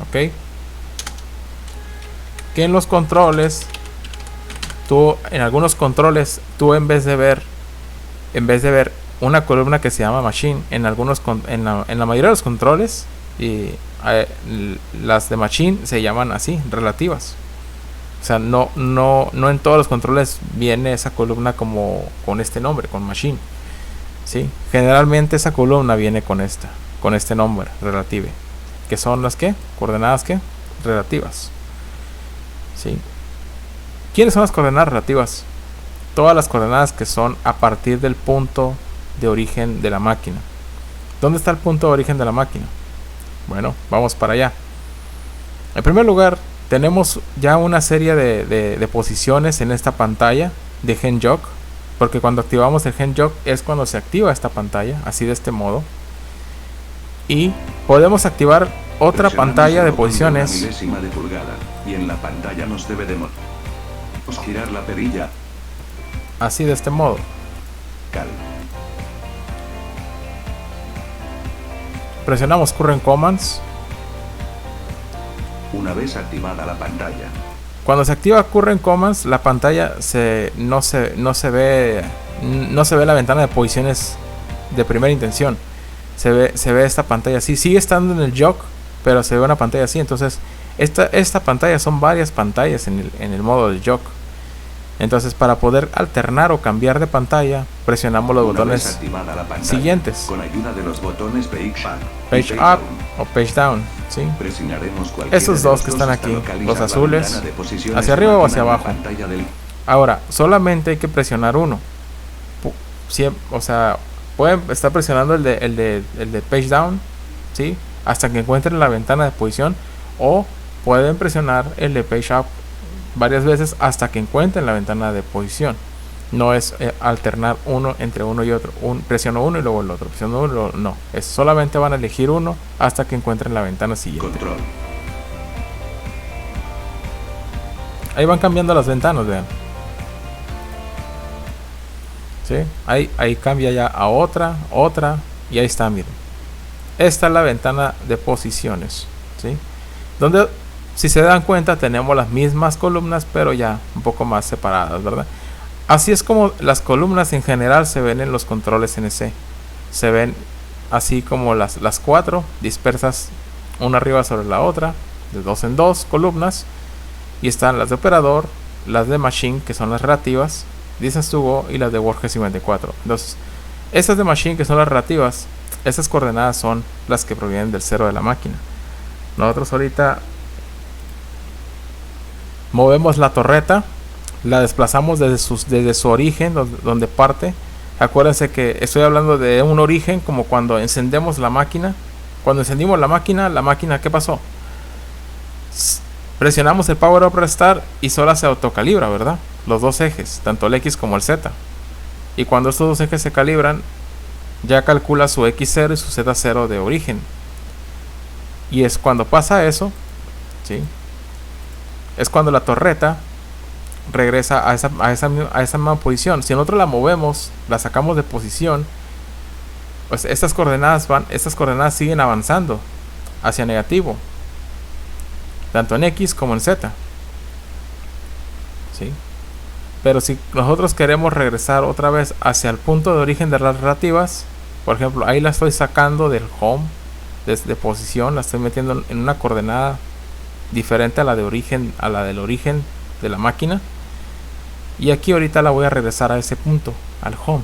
¿Ok? Que en los controles, en algunos controles, tú en vez de ver una columna que se llama machine, en la mayoría de los controles, las de machine se llaman así, relativas. O sea, no en todos los controles viene esa columna como con este nombre, con machine. ¿Sí? Generalmente esa columna viene con este nombre, relative, que son las coordenadas relativas. ¿Sí? ¿Quiénes son las coordenadas relativas? Todas las coordenadas que son a partir del punto de origen de la máquina. ¿Dónde está el punto de origen de la máquina? Bueno, vamos para allá. En primer lugar, tenemos ya una serie de posiciones en esta pantalla de GenJog, porque cuando activamos el GenJog es cuando se activa esta pantalla, así de este modo. Y podemos activar otra pantalla de posiciones. Una milésima de pulgada, y en la pantalla nos debe de girar la perilla. Así de este modo. Cal. Presionamos Current Commands. Una vez activada la pantalla. Cuando se activa Current Commands, la pantalla no se ve la ventana de posiciones de primera intención. Se ve esta pantalla así. Sigue estando en el jog, pero se ve una pantalla así. Entonces, esta pantalla son varias pantallas en el modo del jog. Entonces, para poder alternar o cambiar de pantalla, presionamos los botones siguientes. Con ayuda de los botones Page Up o Page Down. ¿Sí? Estos dos que están aquí, los azules, hacia arriba o hacia abajo. Ahora, solamente hay que presionar uno. O sea, pueden estar presionando el de Page Down, ¿sí? Hasta que encuentren la ventana de posición, o pueden presionar el de Page Up varias veces hasta que encuentren la ventana de posición. No es alternar entre uno y otro. Presiono uno y luego el otro. Presiono uno y luego, no. Es solamente van a elegir uno hasta que encuentren la ventana siguiente. Control. Ahí van cambiando las ventanas, vean. ¿Sí? Ahí cambia ya a otra, Y ahí está, miren. Esta es la ventana de posiciones, ¿sí? Donde, si se dan cuenta, tenemos las mismas columnas, pero ya un poco más separadas, ¿verdad? Así es como las columnas en general se ven en los controles NC. Se ven así como las 4 dispersas una arriba sobre la otra, de 2 en 2 columnas. Y están las de operador, las de machine, que son las relativas, Distance to Go, y las de Work 54. Entonces, estas de machine, que son las relativas, estas coordenadas son las que provienen del cero de la máquina. Nosotros ahorita movemos la torreta, la desplazamos desde su origen, donde parte. Acuérdense que estoy hablando de un origen como cuando encendemos la máquina. Cuando encendimos la máquina, ¿qué pasó? Presionamos el Power Up Restart y sola se autocalibra, ¿verdad? Los dos ejes, tanto el X como el Z. Y cuando estos dos ejes se calibran, ya calcula su X0 y su Z0 de origen. Y es cuando pasa eso, ¿sí? Es cuando la torreta regresa a esa misma posición. Si nosotros la movemos, la sacamos de posición, pues estas coordenadas siguen avanzando hacia negativo, tanto en X como en Z, ¿sí? Pero si nosotros queremos regresar otra vez hacia el punto de origen de las relativas, por ejemplo, ahí la estoy sacando del home, desde posición, la estoy metiendo en una coordenada diferente a la de origen, a la del origen de la máquina. Y aquí ahorita la voy a regresar a ese punto, al home,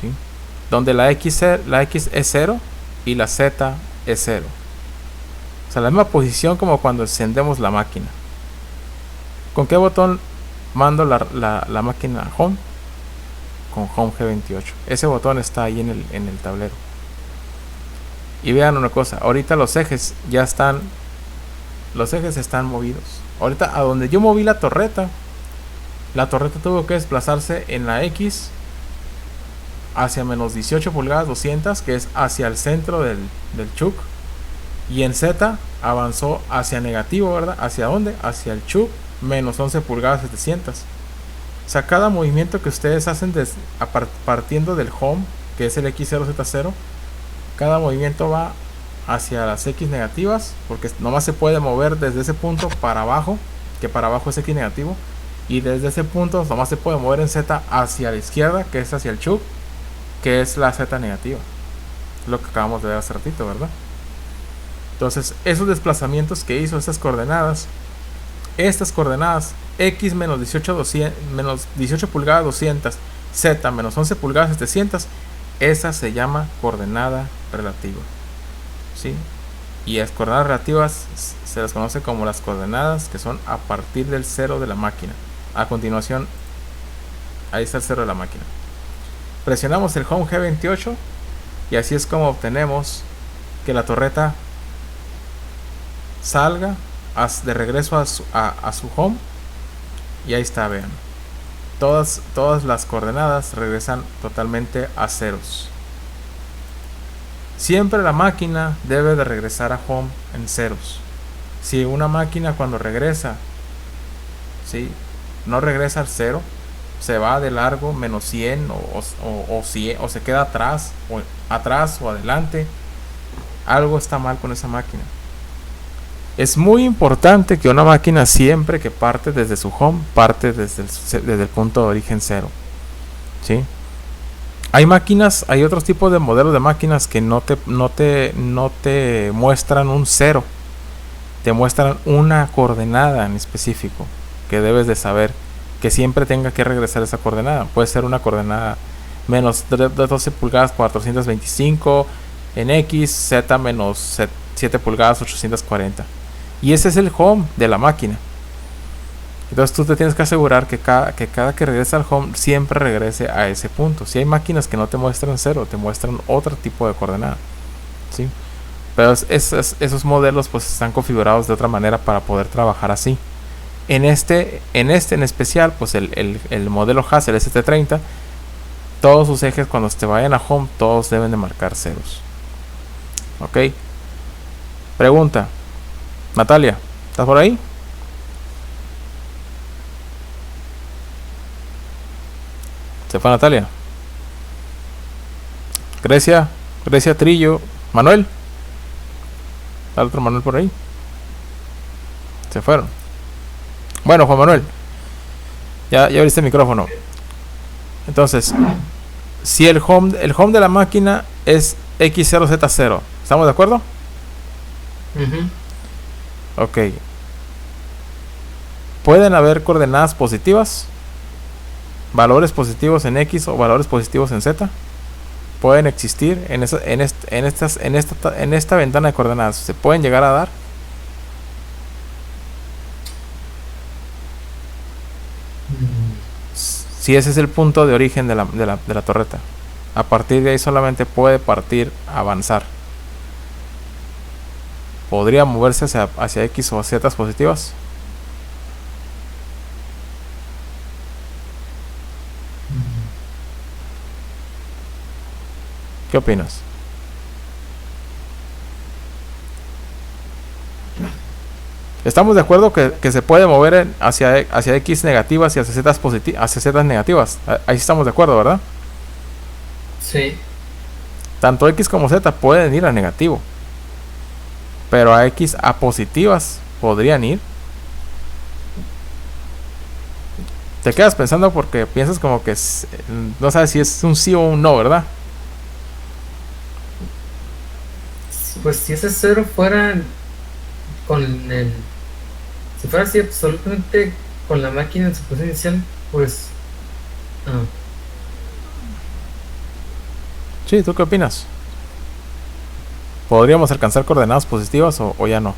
¿sí? Donde la X es 0 y la Z es 0. O sea, la misma posición como cuando encendemos la máquina. ¿Con qué botón mando la máquina home? Con Home G28. Ese botón está ahí en el tablero. Y vean una cosa, ahorita los ejes están movidos. Ahorita a donde yo moví la torreta tuvo que desplazarse en la X hacia menos 18 pulgadas 200, que es hacia el centro del chuck. Y en Z avanzó hacia negativo, ¿verdad? ¿Hacia dónde? Hacia el chuck, menos 11 pulgadas 700. O sea, cada movimiento que ustedes hacen partiendo del home, que es el X0Z0, cada movimiento va hacia las X negativas, porque nomás se puede mover desde ese punto para abajo, que para abajo es X negativo, y desde ese punto nomás se puede mover en Z hacia la izquierda, que es hacia el chuck, que es la Z negativa. Lo que acabamos de ver hace ratito, ¿verdad? Entonces, esos desplazamientos que hizo estas coordenadas X menos 18 pulgadas 200, Z menos 11 pulgadas 700, esa se llama coordenada relativa, ¿sí? Y las coordenadas relativas se las conoce como las coordenadas que son a partir del cero de la máquina. A continuación, ahí está el cero de la máquina. Presionamos el Home G28 y así es como obtenemos que la torreta salga de regreso a su home. Y ahí está, vean, todas las coordenadas regresan totalmente a ceros. Siempre la máquina debe de regresar a home en ceros. Si una máquina cuando regresa, ¿sí?, no regresa al cero, se va de largo, menos 100 o 100, o se queda atrás o adelante, algo está mal con esa máquina. Es muy importante que una máquina, siempre que parte desde su home, parte desde el punto de origen cero, ¿sí? Hay otros tipos de modelos de máquinas que no te muestran un cero, te muestran una coordenada en específico que debes de saber que siempre tenga que regresar esa coordenada. Puede ser una coordenada menos 12 pulgadas 425 en X, Z menos 7 pulgadas 840. Y ese es el home de la máquina. Entonces tú te tienes que asegurar que cada que regrese al home siempre regrese a ese punto. Si hay máquinas que no te muestran cero, te muestran otro tipo de coordenada, ¿sí? Pero esos modelos pues están configurados de otra manera para poder trabajar así. En este en especial, pues el modelo Haas, el ST30, todos sus ejes cuando te vayan a home, todos deben de marcar ceros. Ok. Pregunta, Natalia, ¿estás por ahí? ¿Se fue Natalia? Grecia, Grecia Trillo. Manuel. ¿Está el otro Manuel por ahí? Se fueron. Bueno, Juan Manuel. Ya abriste el micrófono. Entonces, si el home de la máquina es X0Z0, ¿estamos de acuerdo? Ujú. Ok. ¿Pueden haber coordenadas positivas? ¿Valores positivos en X o valores positivos en Z? Pueden existir en esta ventana de coordenadas. ¿Se pueden llegar a dar? Si ese es el punto de origen de la torreta. A partir de ahí solamente puede partir, avanzar. ¿Podría moverse hacia X o Z positivas? ¿Qué opinas? ¿Estamos de acuerdo que se puede mover hacia X negativas y hacia Z negativas? Ahí estamos de acuerdo, ¿verdad? Sí. Tanto X como Z pueden ir a negativo. Pero a X a positivas podrían ir. Te quedas pensando porque piensas como que no sabes si es un sí o un no, ¿verdad? Pues si ese cero fuera con el... Si fuera así absolutamente con la máquina en su posición inicial, pues... Sí, ¿tú qué opinas? ¿Podríamos alcanzar coordenadas positivas o ya no?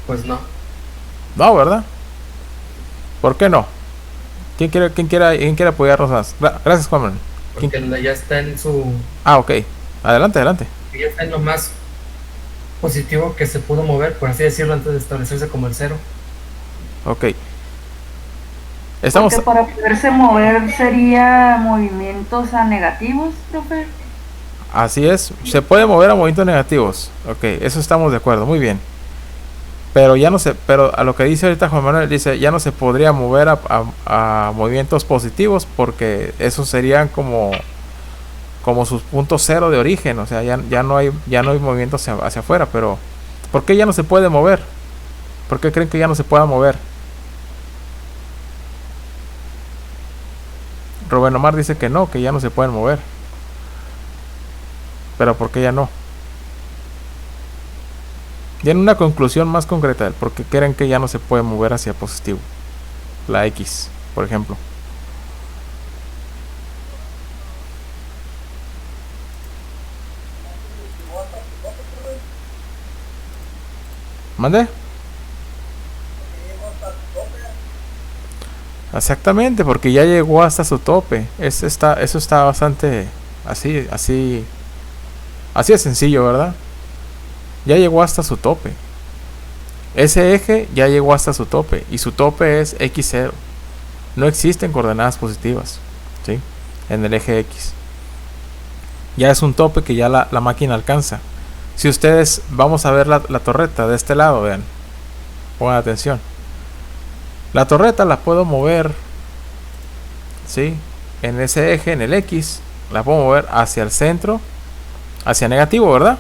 pues no. No, ¿verdad? ¿Por qué no? ¿Quién quiere apoyarnos más? Gracias, Juan Manuel. Porque ya está en su... Ah, ok. Adelante. Ya está en lo más positivo que se pudo mover, por así decirlo, antes de establecerse como el cero. Ok. Estamos... Porque para poderse mover sería movimientos a negativos, profe. Así es. Se puede mover a movimientos negativos. Ok, eso estamos de acuerdo. Muy bien. Pero ya no se... Pero a lo que dice ahorita Juan Manuel, dice, ya no se podría mover a movimientos positivos porque esos serían como sus puntos cero de origen. O sea, ya no hay movimientos hacia afuera. Pero ¿por qué ya no se puede mover? ¿Por qué creen que ya no se pueda mover? Rubén Omar dice que no, que ya no se pueden mover. Pero ¿por qué ya no? Tienen una conclusión más concreta. ¿Por qué creen que ya no se puede mover hacia positivo? La X, por ejemplo. ¿Mande? Exactamente, porque ya llegó hasta su tope. Eso está bastante así de sencillo, ¿verdad? Ya llegó hasta su tope. Ese eje ya llegó hasta su tope y su tope es X0. No existen coordenadas positivas, ¿sí? En el eje X. Ya es un tope que ya la máquina alcanza. Si ustedes, vamos a ver la torreta de este lado, vean. Pongan atención. La torreta la puedo mover, ¿sí? En ese eje, en el X, la puedo mover hacia el centro, hacia negativo, ¿verdad?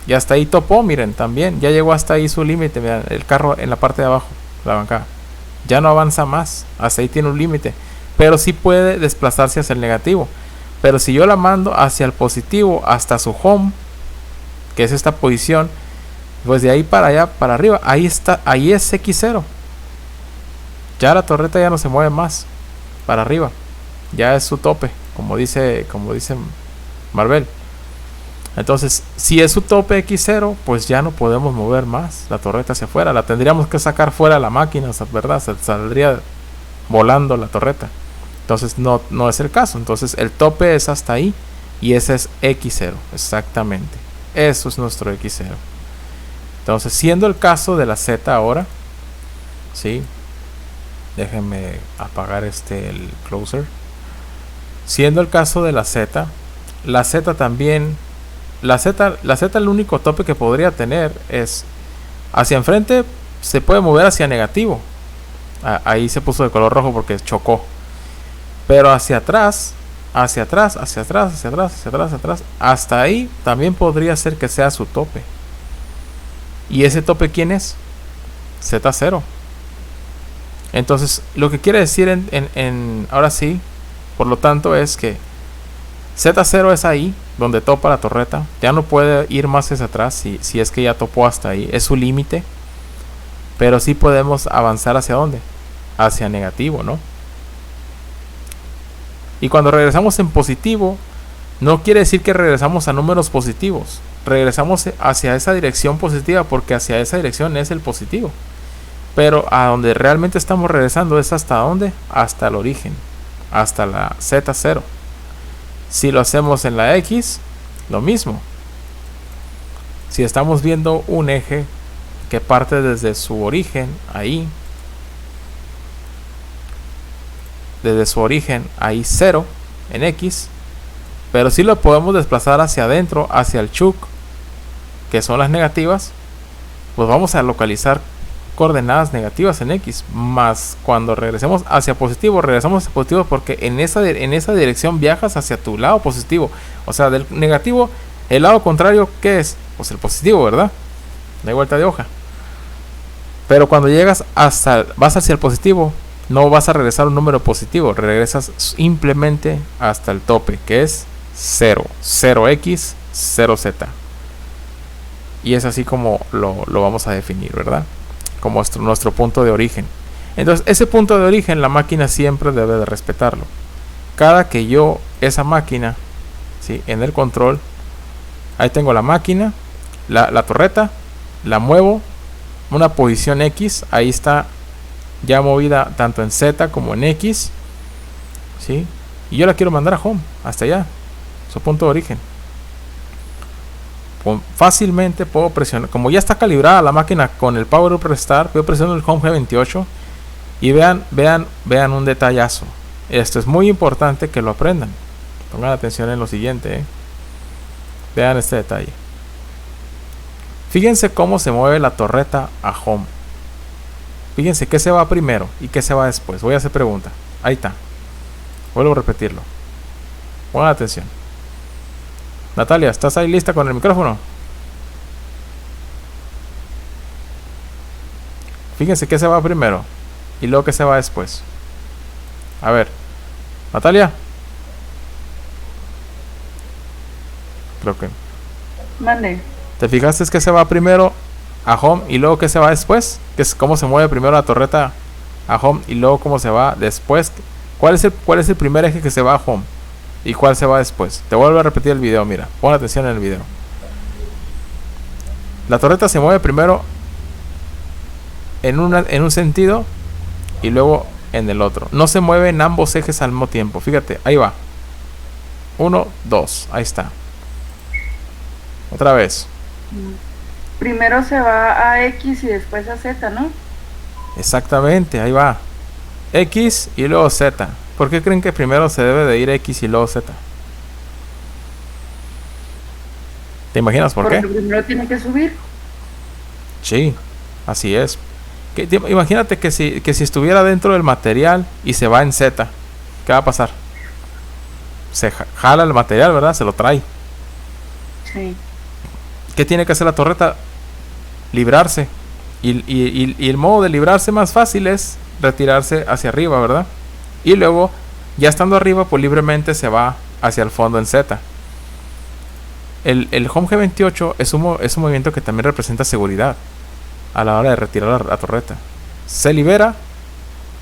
Y hasta ahí topó, miren, también. Ya llegó hasta ahí su límite, miren, el carro en la parte de abajo, la bancada. Ya no avanza más, hasta ahí tiene un límite. Pero sí puede desplazarse hacia el negativo. Pero si yo la mando hacia el positivo, hasta su home, que es esta posición, pues de ahí para allá, para arriba, ahí está, ahí es X0. Ya la torreta ya no se mueve más para arriba. Ya es su tope, como dice Marvel. Entonces, si es su tope X0, pues ya no podemos mover más la torreta hacia afuera. La tendríamos que sacar fuera de la máquina, ¿verdad? Saldría volando la torreta. Entonces no es el caso. Entonces el tope es hasta ahí y ese es X0, exactamente. Eso es nuestro X0. Entonces, siendo el caso de la Z ahora, ¿sí? Déjenme apagar el closer. Siendo el caso de la Z también, la Z el único tope que podría tener es hacia enfrente, se puede mover hacia negativo. Ahí se puso de color rojo porque chocó. Pero hacia atrás hacia atrás, hacia atrás, hacia atrás, hacia atrás, hacia atrás. Hasta ahí también podría ser que sea su tope. ¿Y ese tope quién es? Z0. Entonces, lo que quiere decir ahora sí, por lo tanto, es que Z0 es ahí donde topa la torreta. Ya no puede ir más hacia atrás si es que ya topó hasta ahí. Es su límite. Pero sí podemos avanzar hacia dónde? Hacia negativo, ¿no? Y cuando regresamos en positivo, no quiere decir que regresamos a números positivos. Regresamos hacia esa dirección positiva porque hacia esa dirección es el positivo. Pero a donde realmente estamos regresando es hasta dónde? Hasta el origen. Hasta la Z0. Si lo hacemos en la X, lo mismo. Si estamos viendo un eje que parte desde su origen, ahí. Desde su origen, ahí 0 en X. Pero si lo podemos desplazar hacia adentro, hacia el chuk, que son las negativas, pues vamos a localizar coordenadas negativas en X. Más cuando regresemos hacia positivo, regresamos hacia positivo porque en esa dirección viajas hacia tu lado positivo. O sea, del negativo, el lado contrario, ¿qué es? Pues el positivo, ¿verdad? No hay vuelta de hoja. Pero cuando llegas vas hacia el positivo, no vas a regresar a un número positivo, regresas simplemente hasta el tope, que es 0, 0x, 0z. Y es así como lo vamos a definir, ¿verdad? Como nuestro punto de origen. Entonces, ese punto de origen la máquina siempre debe de respetarlo. Cada que yo, esa máquina, ¿sí? En el control, ahí tengo la máquina, la torreta, la muevo, una posición X, ahí está ya movida tanto en Z como en X, ¿sí? Y yo la quiero mandar a home, hasta allá, su punto de origen. Fácilmente puedo presionar, como ya está calibrada la máquina con el Power Up Restart, voy presionando el Home G28 y vean un detallazo. Esto es muy importante que lo aprendan. Pongan atención en lo siguiente, Vean este detalle. Fíjense cómo se mueve la torreta a home. Fíjense qué se va primero y qué se va después. Voy a hacer pregunta. Ahí está. Vuelvo a repetirlo. Pongan atención. Natalia, ¿estás ahí lista con el micrófono? Fíjense qué se va primero y luego qué se va después. A ver, Natalia. Creo que. Mande. ¿Te fijaste que se va primero a home y luego qué se va después? Que es cómo se mueve primero la torreta a home y luego cómo se va después. ¿Cuál es el primer eje que se va a home? ¿Y cuál se va después? Te vuelvo a repetir el video, mira. Pon atención en el video. La torreta se mueve primero en un sentido y luego en el otro. No se mueve en ambos ejes al mismo tiempo. Fíjate, ahí va. 1, 2, ahí está. Otra vez. Primero se va a X y después a Z, ¿no? Exactamente, ahí va. X y luego Z. ¿Por qué creen que primero se debe de ir X y luego Z? ¿Te imaginas por qué? Porque primero tiene que subir. Sí, así es. Imagínate que si estuviera dentro del material y se va en Z, ¿qué va a pasar? Se jala el material, ¿verdad? Se lo trae. Sí. ¿Qué tiene que hacer la torreta? Librarse. Y el modo de librarse más fácil es retirarse hacia arriba, ¿verdad? Y luego, ya estando arriba, pues libremente se va hacia el fondo en Z. El Home G28 es un movimiento que también representa seguridad a la hora de retirar la torreta. Se libera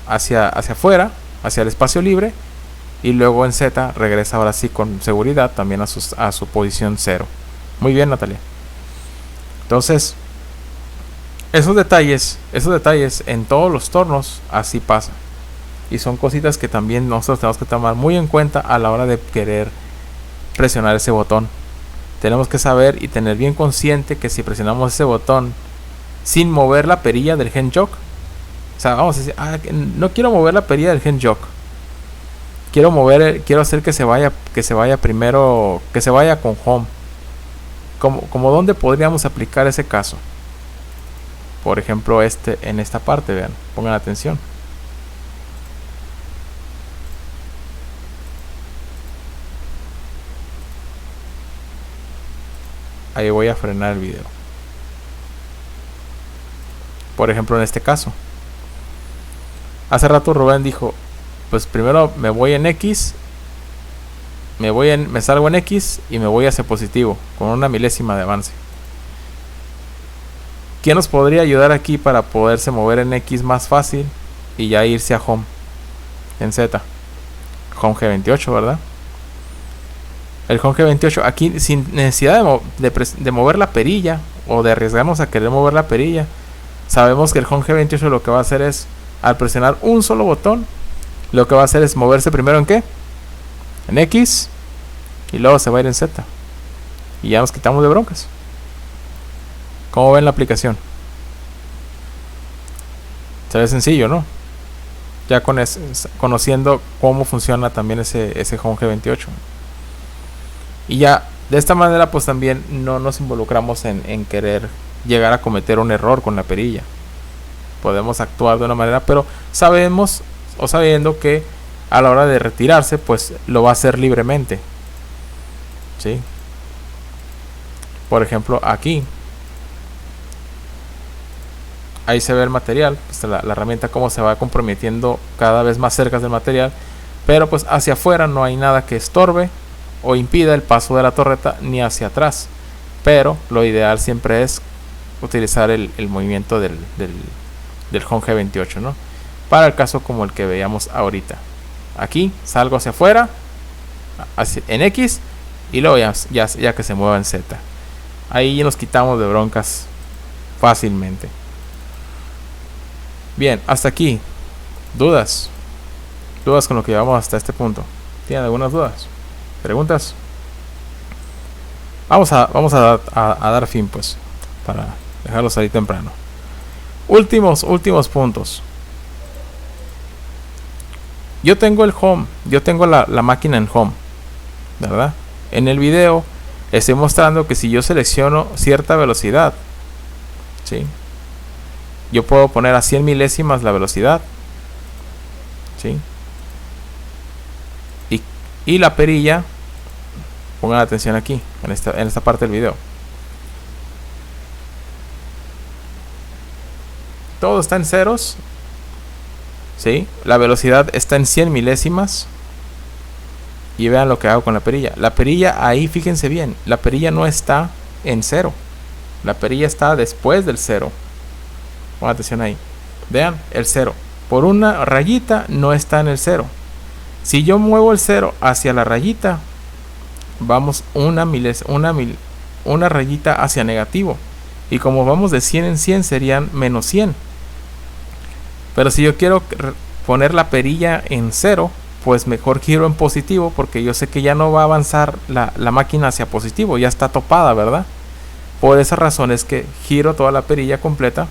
hacia afuera, hacia el espacio libre, y luego en Z regresa ahora sí con seguridad también a su posición 0. Muy bien, Natalia. Entonces, esos detalles en todos los tornos así pasa. Y son cositas que también nosotros tenemos que tomar muy en cuenta a la hora de querer presionar ese botón. Tenemos que saber y tener bien consciente que si presionamos ese botón sin mover la perilla del Gen Jock, o sea, vamos a decir, no quiero mover la perilla del Gen Jock. Quiero hacer que se vaya primero, que se vaya con home. Como dónde podríamos aplicar ese caso. Por ejemplo, en esta parte, vean, pongan atención. ahí voy a frenar el video. Por ejemplo, en este caso, hace rato Rubén dijo, pues primero me voy en X, me salgo en X y me voy hacia positivo con una milésima de avance. ¿Quién nos podría ayudar aquí para poderse mover en X más fácil y ya irse a home en Z? Home G28, ¿verdad? El Home G28 aquí sin necesidad de mover la perilla o de arriesgarnos a querer mover la perilla. Sabemos que el Home G28 lo que va a hacer es, al presionar un solo botón, lo que va a hacer es moverse primero en ¿qué? En X y luego se va a ir en Z. Y ya nos quitamos de broncas. ¿Cómo ven la aplicación? Se ve sencillo, ¿no? Ya conociendo cómo funciona también ese Home G28. Y ya de esta manera pues también no nos involucramos en querer llegar a cometer un error con la perilla. Podemos actuar de una manera, pero sabemos o sabiendo que a la hora de retirarse pues lo va a hacer libremente, ¿sí? Por ejemplo aquí, ahí se ve el material, pues la herramienta cómo se va comprometiendo cada vez más cerca del material, pero pues hacia afuera no hay nada que estorbe o impida el paso de la torreta, ni hacia atrás. Pero lo ideal siempre es utilizar el movimiento del Home G28, ¿no? Para el caso como el que veíamos ahorita. Aquí salgo hacia afuera en X y luego ya que se mueva en Z. Ahí nos quitamos de broncas fácilmente. Bien, hasta aquí. ¿Dudas? ¿Dudas con lo que llevamos hasta este punto? ¿Tienen algunas dudas? ¿Preguntas? Vamos a dar fin pues, para dejarlos ahí temprano. Últimos puntos. Yo tengo el home, yo tengo la máquina en home, ¿verdad? En el video estoy mostrando que si yo selecciono cierta velocidad, ¿sí? Yo puedo poner a 100 milésimas la velocidad, ¿sí? Y la perilla, pongan atención aquí, en esta parte del video. Todo está en ceros, ¿sí? La velocidad está en 100 milésimas. Y vean lo que hago con la perilla. La perilla ahí, fíjense bien, la perilla no está en cero. La perilla está después del cero. Pongan atención ahí. Vean el cero. Por una rayita no está en el cero. Si yo muevo el 0 hacia la rayita, vamos una rayita hacia negativo. Y como vamos de 100 en 100 serían menos 100. Pero si yo quiero poner la perilla en 0, pues mejor giro en positivo, porque yo sé que ya no va a avanzar la máquina hacia positivo. Ya está topada, ¿verdad? Por esa razón es que giro toda la perilla completa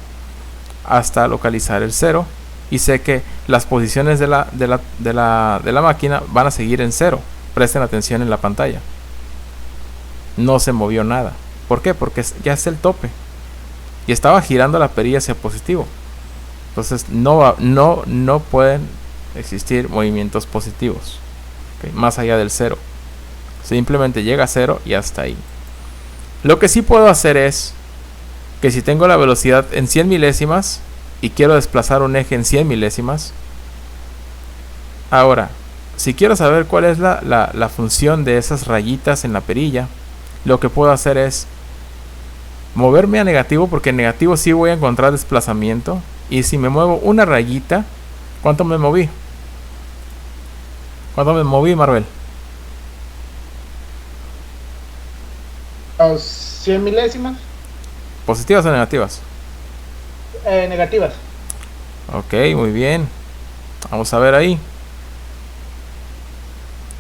hasta localizar el 0. Y sé que las posiciones de la máquina van a seguir en 0. Presten atención en la pantalla. No se movió nada. ¿Por qué? Porque ya es el tope. Y estaba girando la perilla hacia positivo. Entonces no pueden existir movimientos positivos, ¿okay? Más allá del 0. Simplemente llega a 0 y hasta ahí. Lo que sí puedo hacer es que si tengo la velocidad en 100 milésimas y quiero desplazar un eje en 100 milésimas. Ahora, si quiero saber cuál es la función de esas rayitas en la perilla, lo que puedo hacer es moverme a negativo, porque en negativo sí voy a encontrar desplazamiento. Y si me muevo una rayita, ¿cuánto me moví? ¿Cuánto me moví, Marvel? 100 milésimas. ¿Positivas o negativas? Negativas. Ok, muy bien. Vamos a ver ahí.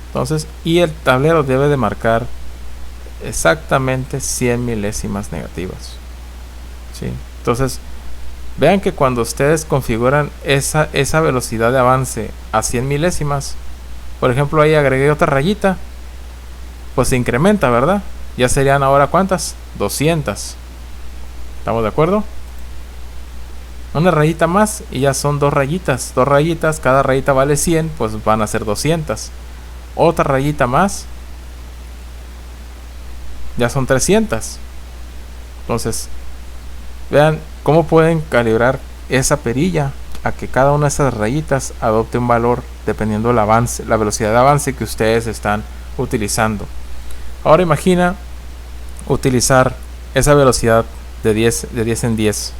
Entonces, y el tablero debe de marcar exactamente 100 milésimas negativas. ¿Sí? Entonces, vean que cuando ustedes configuran esa velocidad de avance a 100 milésimas, por ejemplo, ahí agregué otra rayita, pues se incrementa, ¿verdad? Ya serían ahora ¿cuántas? 200. ¿Estamos de acuerdo? Una rayita más y ya son dos rayitas. Dos rayitas, cada rayita vale 100, pues van a ser 200. Otra rayita más, ya son 300. Entonces, vean cómo pueden calibrar esa perilla a que cada una de esas rayitas adopte un valor dependiendo del avance, la velocidad de avance que ustedes están utilizando. Ahora imagina utilizar esa velocidad de 10 en 10.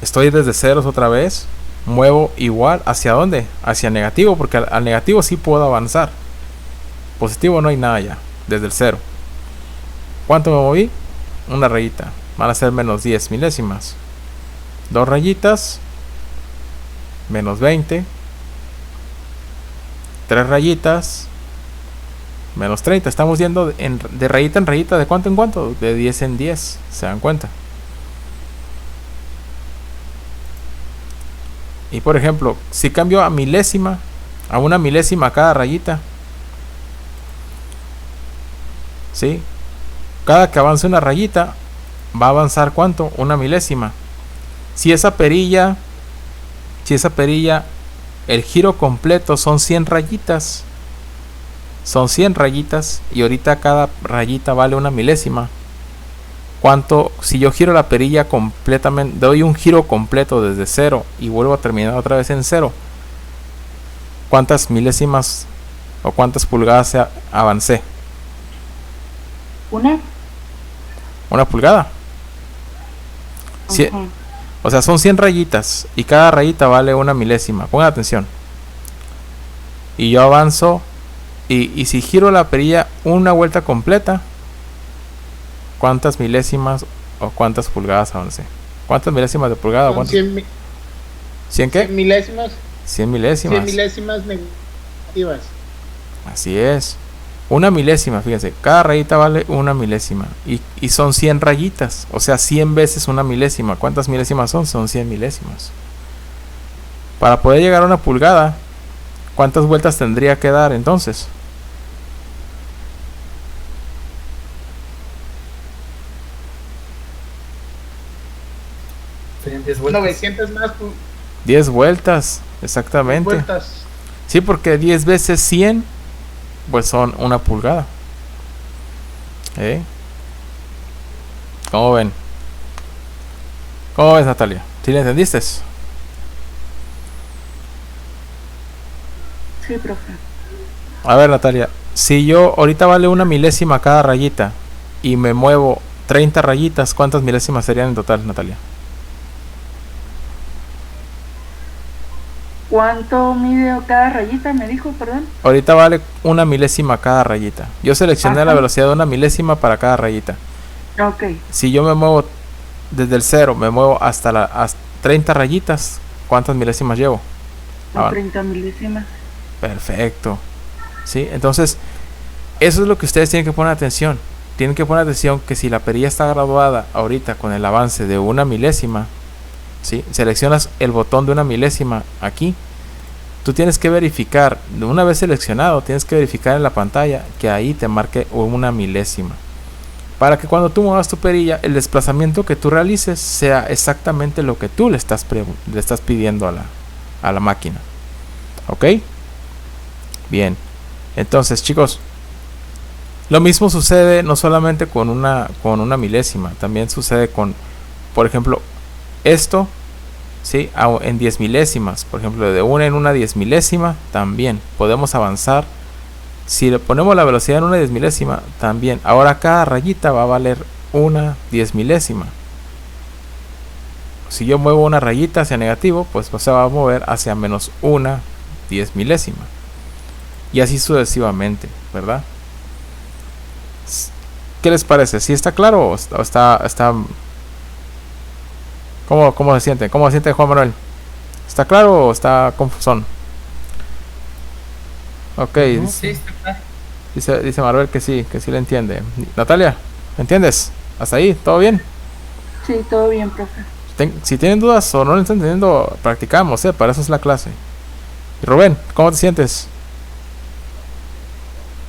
Estoy desde ceros otra vez. Muevo igual. ¿Hacia dónde? Hacia negativo, porque al negativo sí puedo avanzar. Positivo no hay nada ya. Desde el cero. ¿Cuánto me moví? Una rayita. Van a ser menos 10 milésimas. Dos rayitas. Menos 20. Tres rayitas. Menos 30. Estamos yendo de rayita en rayita. ¿De cuánto en cuánto? De 10 en 10. ¿Se dan cuenta? Y por ejemplo, si cambio a milésima, a una milésima cada rayita, ¿sí? Cada que avance una rayita, va a avanzar ¿cuánto? Una milésima. Si esa perilla, el giro completo son 100 rayitas, son 100 rayitas, y ahorita cada rayita vale una milésima. ¿Cuánto? Si yo giro la perilla completamente, doy un giro completo desde cero y vuelvo a terminar otra vez en cero, ¿cuántas milésimas o cuántas pulgadas avancé? Una pulgada. O sea, son 100 rayitas y cada rayita vale una milésima. Pongan atención. Y yo avanzo y si giro la perilla una vuelta completa, ¿cuántas milésimas o cuántas pulgadas avancé? ¿Cuántas milésimas de pulgada? Son 100 ¿100 qué? 100 milésimas. 100 milésimas. 100 milésimas negativas. Así es. Una milésima, fíjense. Cada rayita vale una milésima. Y son 100 rayitas. O sea, 100 veces una milésima. ¿Cuántas milésimas son? Son 100 milésimas. Para poder llegar a una pulgada, ¿cuántas vueltas tendría que dar entonces? Serían 10 vueltas. 900 más. 10 vueltas, exactamente. 10 vueltas. Sí, porque 10 veces 100, pues son una pulgada. ¿Cómo ven? ¿Cómo ves, Natalia? ¿Sí le entendiste? Sí, profe. A ver, Natalia, si yo ahorita vale una milésima cada rayita y me muevo 30 rayitas, ¿cuántas milésimas serían en total, Natalia? ¿Cuánto mide cada rayita? Me dijo, perdón. Ahorita vale una milésima cada rayita. Yo seleccioné la velocidad de una milésima para cada rayita. Ok. Si yo me muevo desde el cero, me muevo hasta 30 rayitas, ¿cuántas milésimas llevo? 30 milésimas. Perfecto. ¿Sí? Entonces, eso es lo que ustedes tienen que poner atención. Tienen que poner atención que si la perilla está graduada ahorita con el avance de una milésima, ¿sí? Seleccionas el botón de una milésima aquí. Tú tienes que verificar, de una vez seleccionado, tienes que verificar en la pantalla que ahí te marque una milésima. Para que cuando tú muevas tu perilla, el desplazamiento que tú realices sea exactamente lo que tú le estás pidiendo a la máquina. ¿Ok? Bien. Entonces, chicos, lo mismo sucede no solamente con una milésima, también sucede con, por ejemplo, esto, ¿sí? En 10 milésimas, por ejemplo, de una en una 10 milésima, también podemos avanzar. Si le ponemos la velocidad en una 10 milésima, también. Ahora cada rayita va a valer una 10 milésima. Si yo muevo una rayita hacia negativo, pues se va a mover hacia menos una 10 milésima. Y así sucesivamente, ¿verdad? ¿Qué les parece? ¿Sí está claro o está ¿Cómo se siente? ¿Cómo se siente, Juan Manuel? ¿Está claro o está confusón? Ok. No, sí, está claro. Dice Marvel que sí le entiende. Natalia, ¿me entiendes? ¿Hasta ahí? ¿Todo bien? Sí, todo bien, profe. Si tienen dudas o no lo están entendiendo, practicamos, para eso es la clase. Y Rubén, ¿cómo te sientes?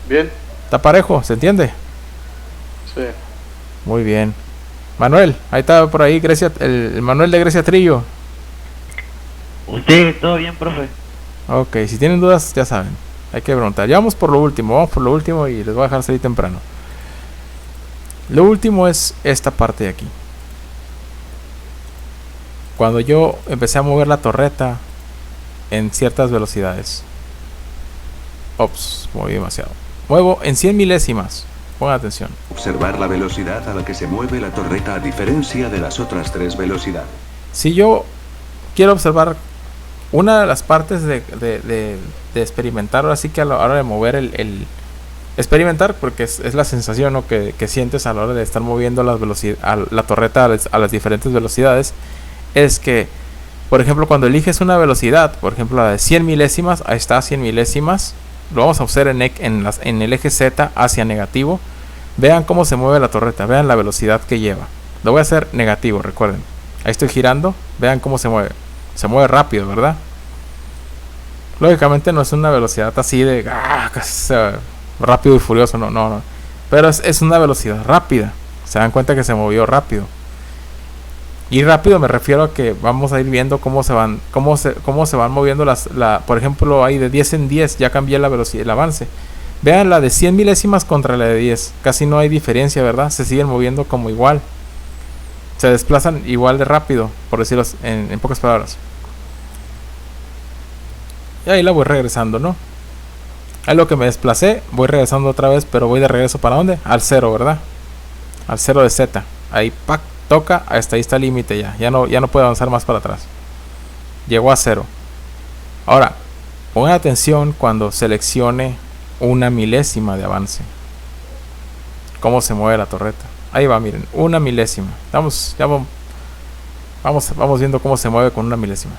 Bien. ¿Está parejo? ¿Se entiende? Sí. Muy bien. Manuel, ahí está por ahí Grecia, el Manuel de Grecia Trillo. ¿Usted todo bien, profe? Ok, si tienen dudas, ya saben, hay que preguntar. Ya vamos por lo último y les voy a dejar salir temprano. Lo último es esta parte de aquí. Cuando yo empecé a mover la torreta en ciertas velocidades. Ops, moví demasiado. Muevo en 100 milésimas. Pongan atención. Observar la velocidad a la que se mueve la torreta a diferencia de las otras 3 velocidades. Si yo quiero observar una de las partes de experimentar, ahora sí que a la hora de mover el experimentar, porque es la sensación, ¿no?, que sientes a la hora de estar moviendo la torreta a las diferentes velocidades, es que, por ejemplo, cuando eliges una velocidad, por ejemplo la de 100 milésimas, ahí está, 100 milésimas, lo vamos a hacer en el eje Z hacia negativo. Vean cómo se mueve la torreta, vean la velocidad que lleva. Lo voy a hacer negativo, recuerden. Ahí estoy girando, vean cómo se mueve. Se mueve rápido, ¿verdad? Lógicamente no es una velocidad así de rápido y furioso, no. Pero es una velocidad rápida. Se dan cuenta que se movió rápido. Y rápido me refiero a que vamos a ir viendo cómo se van moviendo por ejemplo, ahí de 10 en 10 ya cambié la velocidad, el avance. Vean la de 100 milésimas contra la de 10. Casi no hay diferencia, ¿verdad? Se siguen moviendo como igual. Se desplazan igual de rápido, por decirlo en pocas palabras. Y ahí la voy regresando, ¿no? Ahí lo que me desplacé, voy regresando otra vez, pero voy de regreso ¿para dónde? Al 0, ¿verdad? Al 0 de Z. Ahí, ¡pac! Toca, hasta ahí está el límite ya no puede avanzar más para atrás. Llegó a 0. Ahora, pongan atención cuando seleccione una milésima de avance. Cómo se mueve la torreta. Ahí va, miren, una milésima. Vamos viendo cómo se mueve con una milésima.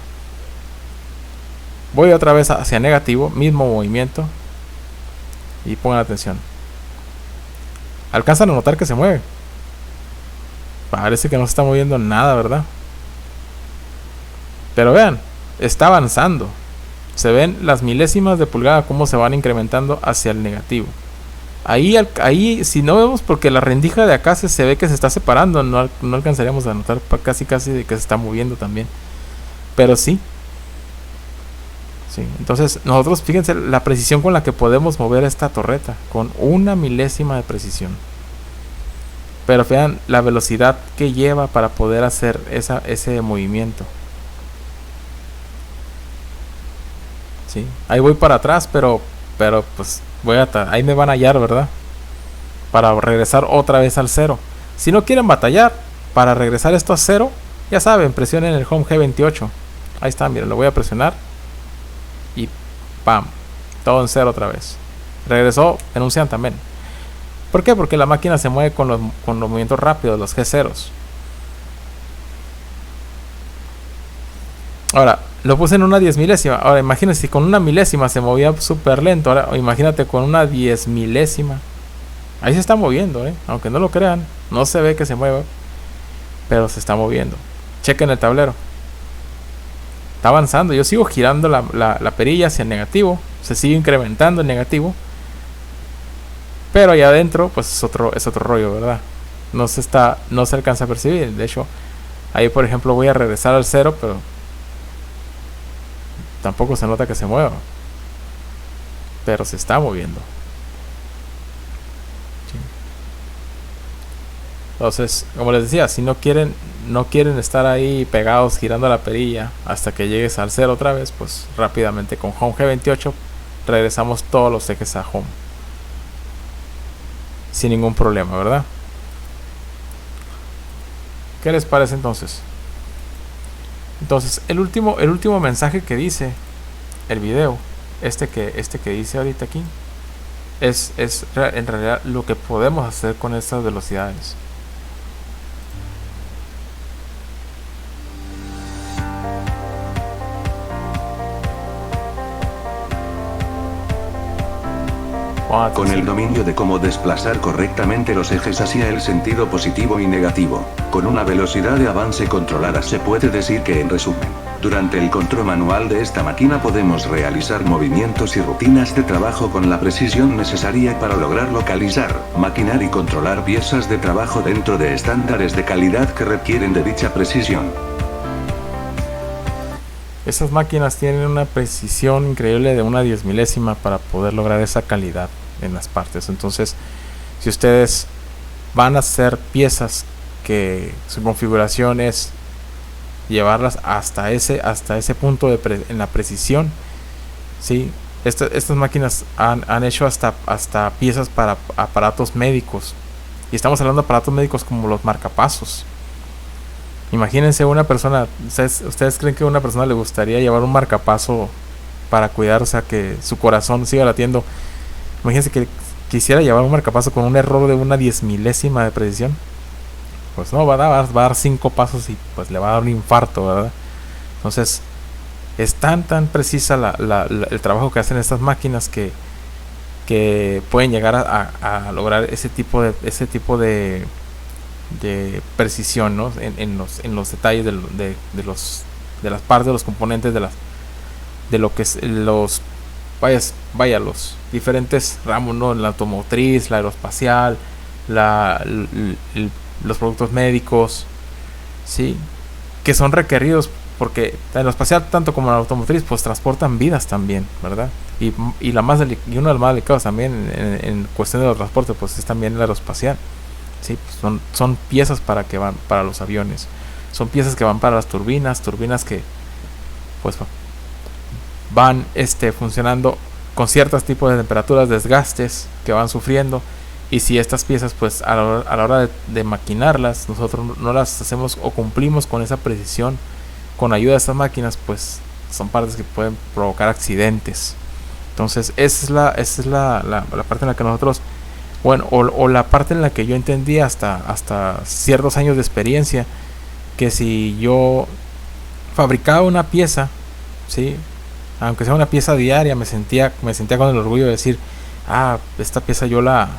Voy otra vez hacia negativo, mismo movimiento. Y pongan atención. Alcanzan a notar que se mueve. Parece que no se está moviendo nada, ¿verdad? Pero vean, está avanzando. Se ven las milésimas de pulgada cómo se van incrementando hacia el negativo. Ahí si no vemos, porque la rendija de acá se ve que se está separando, no alcanzaríamos a notar casi de que se está moviendo también. Pero sí. Sí, entonces nosotros, fíjense la precisión con la que podemos mover esta torreta, con una milésima de precisión. Pero vean la velocidad que lleva para poder hacer ese movimiento. Sí, ahí voy para atrás, pero pues ahí me van a hallar, ¿verdad? Para regresar otra vez al 0. Si no quieren batallar para regresar esto a 0, ya saben, presionen el Home G28. Ahí está, miren, lo voy a presionar. Y ¡pam! Todo en 0 otra vez. Regresó en un Cian también. ¿Por qué? Porque la máquina se mueve con los movimientos rápidos, los G0s. Ahora, lo puse en una 10 milésima. Ahora, imagínense si con una milésima se movía súper lento. Ahora, imagínate con una 10 milésima. Ahí se está moviendo, aunque no lo crean. No se ve que se mueva, pero se está moviendo. Chequen el tablero. Está avanzando. Yo sigo girando la perilla hacia el negativo. Se sigue incrementando el negativo. Pero allá adentro, pues es otro rollo, ¿verdad? No se alcanza a percibir. De hecho, ahí por ejemplo voy a regresar al 0, pero tampoco se nota que se mueva. Pero se está moviendo. Sí. Entonces, como les decía, si no quieren estar ahí pegados girando la perilla hasta que llegues al 0 otra vez, pues rápidamente con Home G28 regresamos todos los ejes a Home. Sin ningún problema, ¿verdad? ¿Qué les parece entonces? Entonces, el último mensaje que dice el video, este que dice ahorita aquí, es en realidad lo que podemos hacer con estas velocidades. Con el dominio de cómo desplazar correctamente los ejes hacia el sentido positivo y negativo, con una velocidad de avance controlada, se puede decir que, en resumen, durante el control manual de esta máquina podemos realizar movimientos y rutinas de trabajo con la precisión necesaria para lograr localizar, maquinar y controlar piezas de trabajo dentro de estándares de calidad que requieren de dicha precisión. Esas máquinas tienen una precisión increíble de una 10 milésima para poder lograr esa calidad en las partes. Entonces, si ustedes van a ser piezas que su configuración es llevarlas hasta ese punto en la precisión, ¿sí? Estas máquinas han hecho hasta piezas para aparatos médicos, y estamos hablando de aparatos médicos como los marcapasos. Imagínense una persona, ¿ustedes creen que a una persona le gustaría llevar un marcapaso para cuidar, o sea, que su corazón siga latiendo? Imagínense que quisiera llevar un marcapaso con un error de una 10 milésima de precisión. Pues no, va a dar 5 pasos y pues le va a dar un infarto, ¿verdad? Entonces, es tan precisa el trabajo que hacen estas máquinas que pueden llegar a lograr ese tipo de precisión, ¿no? en los detalles de las partes, de los componentes, de lo que es los diferentes ramos, ¿no? La automotriz, la aeroespacial, los productos médicos, ¿sí? Que son requeridos, porque en lo espacial tanto como en la automotriz pues transportan vidas también, ¿verdad? Y uno de los más delicados también en cuestión de los transportes pues es también el aeroespacial, ¿sí? Pues son piezas que van para los aviones, son piezas que van para las turbinas que pues van funcionando con ciertos tipos de temperaturas, desgastes que van sufriendo. Y si estas piezas pues a la hora de maquinarlas nosotros no las hacemos o cumplimos con esa precisión con ayuda de estas máquinas, pues son partes que pueden provocar accidentes. Entonces esa es la parte en la que nosotros, bueno, o la parte en la que yo entendí hasta ciertos años de experiencia, que si yo fabricaba una pieza, ¿sí? Aunque sea una pieza diaria, me sentía con el orgullo de decir, esta pieza yo la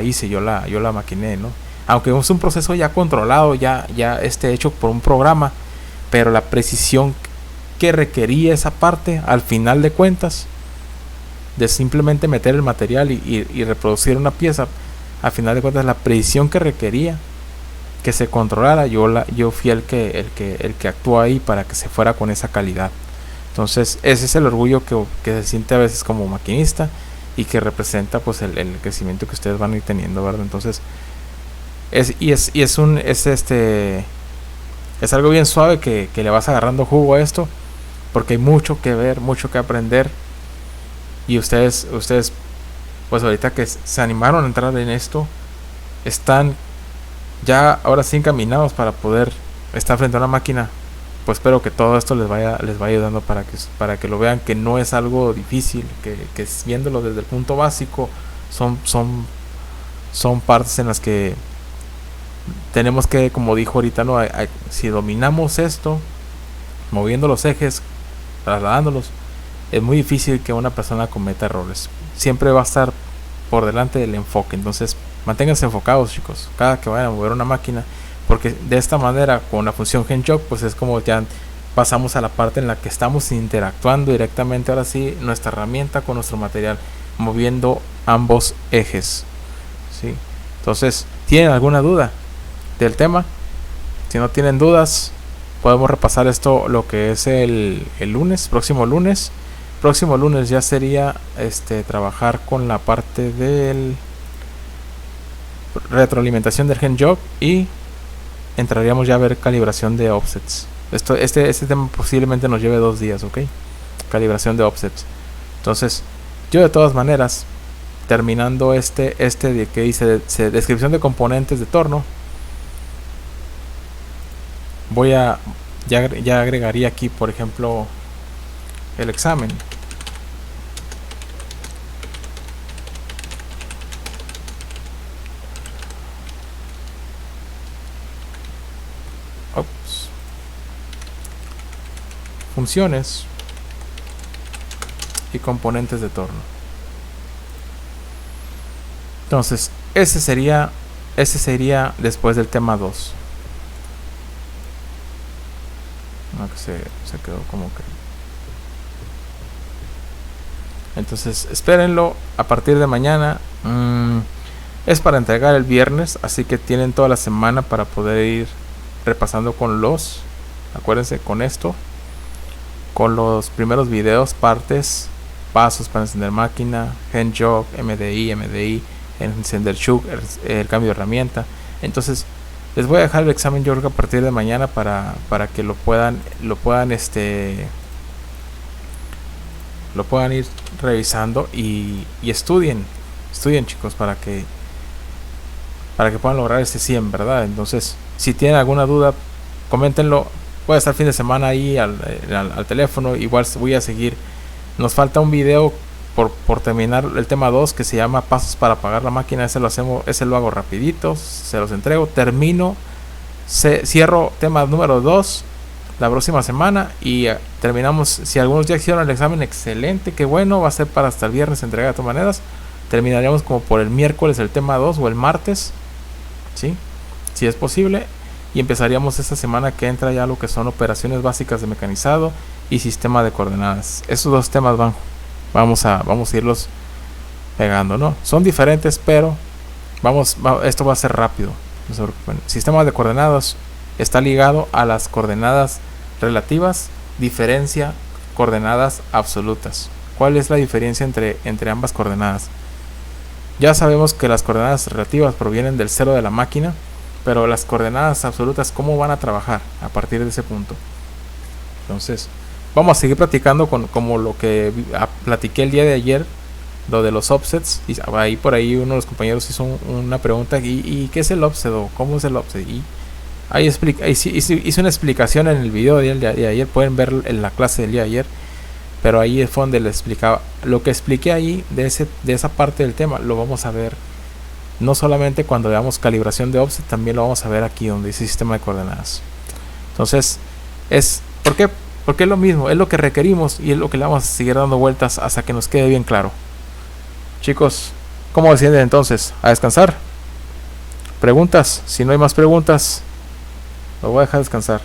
hice, yo la maquiné, ¿no? Aunque es un proceso ya controlado, ya hecho por un programa, pero la precisión que requería esa parte, al final de cuentas, de simplemente meter el material y reproducir una pieza, al final de cuentas la precisión que requería que se controlara, yo fui el que actuó ahí para que se fuera con esa calidad. Entonces ese es el orgullo que se siente a veces como maquinista, y que representa pues el crecimiento que ustedes van a ir teniendo, ¿verdad? Entonces es algo bien suave que le vas agarrando jugo a esto, porque hay mucho que ver, mucho que aprender, y ustedes pues ahorita que se animaron a entrar en esto, están ya ahora sí encaminados para poder estar frente a una máquina. Pues espero que todo esto les vaya ayudando para que lo vean, que no es algo difícil, que viéndolo desde el punto básico son partes en las que tenemos que, como dijo ahorita, ¿no? Si dominamos esto, moviendo los ejes, trasladándolos, es muy difícil que una persona cometa errores. Siempre va a estar por delante del enfoque. Entonces manténganse enfocados, chicos, cada que vayan a mover una máquina, porque de esta manera con la función GenJog pues es como ya pasamos a la parte en la que estamos interactuando directamente, ahora sí, nuestra herramienta con nuestro material, moviendo ambos ejes, ¿sí? Entonces, ¿tienen alguna duda del tema? Si no tienen dudas, podemos repasar esto, lo que es el próximo lunes. Próximo lunes ya sería trabajar con la parte del retroalimentación del GenJog, y entraríamos ya a ver calibración de offsets. Este tema posiblemente nos lleve 2 días, ¿ok? Calibración de offsets. Entonces, yo de todas maneras, terminando de que dice descripción de componentes de torno, ya agregaría aquí, por ejemplo, el examen. Funciones y componentes de torno. Entonces ese sería después del tema 2. Se quedó como que. Entonces espérenlo a partir de mañana. Es para entregar el viernes, así que tienen toda la semana para poder ir repasando acuérdense, con esto, con los primeros videos, partes, pasos para encender máquina, GenJog, MDI, encender Shug, el cambio de herramienta. Entonces les voy a dejar el examen yo creo que a partir de mañana para que lo puedan ir revisando y estudien chicos para que puedan lograr este 100, ¿verdad? Entonces si tienen alguna duda coméntenlo, puede estar fin de semana ahí al teléfono, igual voy a seguir. Nos falta un video por terminar el tema 2 que se llama pasos para apagar la máquina. Ese lo hago rapidito, se los entrego, termino, cierro tema número 2 la próxima semana y terminamos. Si algunos ya hicieron el examen, excelente, qué bueno, va a ser para hasta el viernes entrega de todas maneras. Terminaríamos como por el miércoles el tema 2 o el martes, ¿sí? Si es posible, y empezaríamos esta semana que entra ya lo que son operaciones básicas de mecanizado y sistema de coordenadas. Esos dos temas vamos a irlos pegando, ¿no? Son diferentes, pero esto va a ser rápido, no se preocupen. Sistema de coordenadas está ligado a las coordenadas relativas, diferencia coordenadas absolutas. ¿Cuál es la diferencia entre ambas coordenadas? Ya sabemos que las coordenadas relativas provienen del cero de la máquina, pero las coordenadas absolutas, ¿cómo van a trabajar a partir de ese punto? Entonces, vamos a seguir practicando como lo que platiqué el día de ayer, lo de los offsets. Y por ahí uno de los compañeros hizo una pregunta, ¿y qué es el offset o cómo es el offset? Y ahí hice una explicación en el video del día de ayer, pueden ver en la clase del día de ayer, pero ahí fue donde le explicaba. Lo que expliqué ahí de esa parte del tema, lo vamos a ver no solamente cuando veamos calibración de offset, también lo vamos a ver aquí donde dice sistema de coordenadas. Entonces, ¿por qué? Porque es lo mismo, es lo que requerimos y es lo que le vamos a seguir dando vueltas hasta que nos quede bien claro. Chicos, ¿cómo deciden entonces? ¿A descansar? ¿Preguntas? Si no hay más preguntas, lo voy a dejar descansar.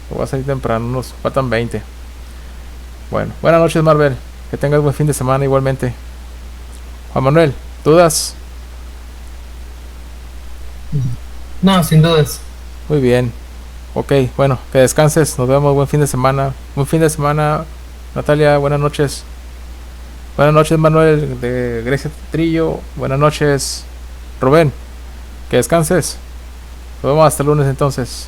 Lo voy a salir temprano, nos faltan 20. Bueno, buenas noches Marvel, que tengas buen fin de semana igualmente. Juan Manuel, ¿dudas? No, sin dudas. Muy bien. Ok, bueno, que descanses, nos vemos, buen fin de semana. Buen fin de semana, Natalia, buenas noches. Buenas noches Manuel de Grecia Trillo, buenas noches Rubén, que descanses. Nos vemos hasta el lunes entonces.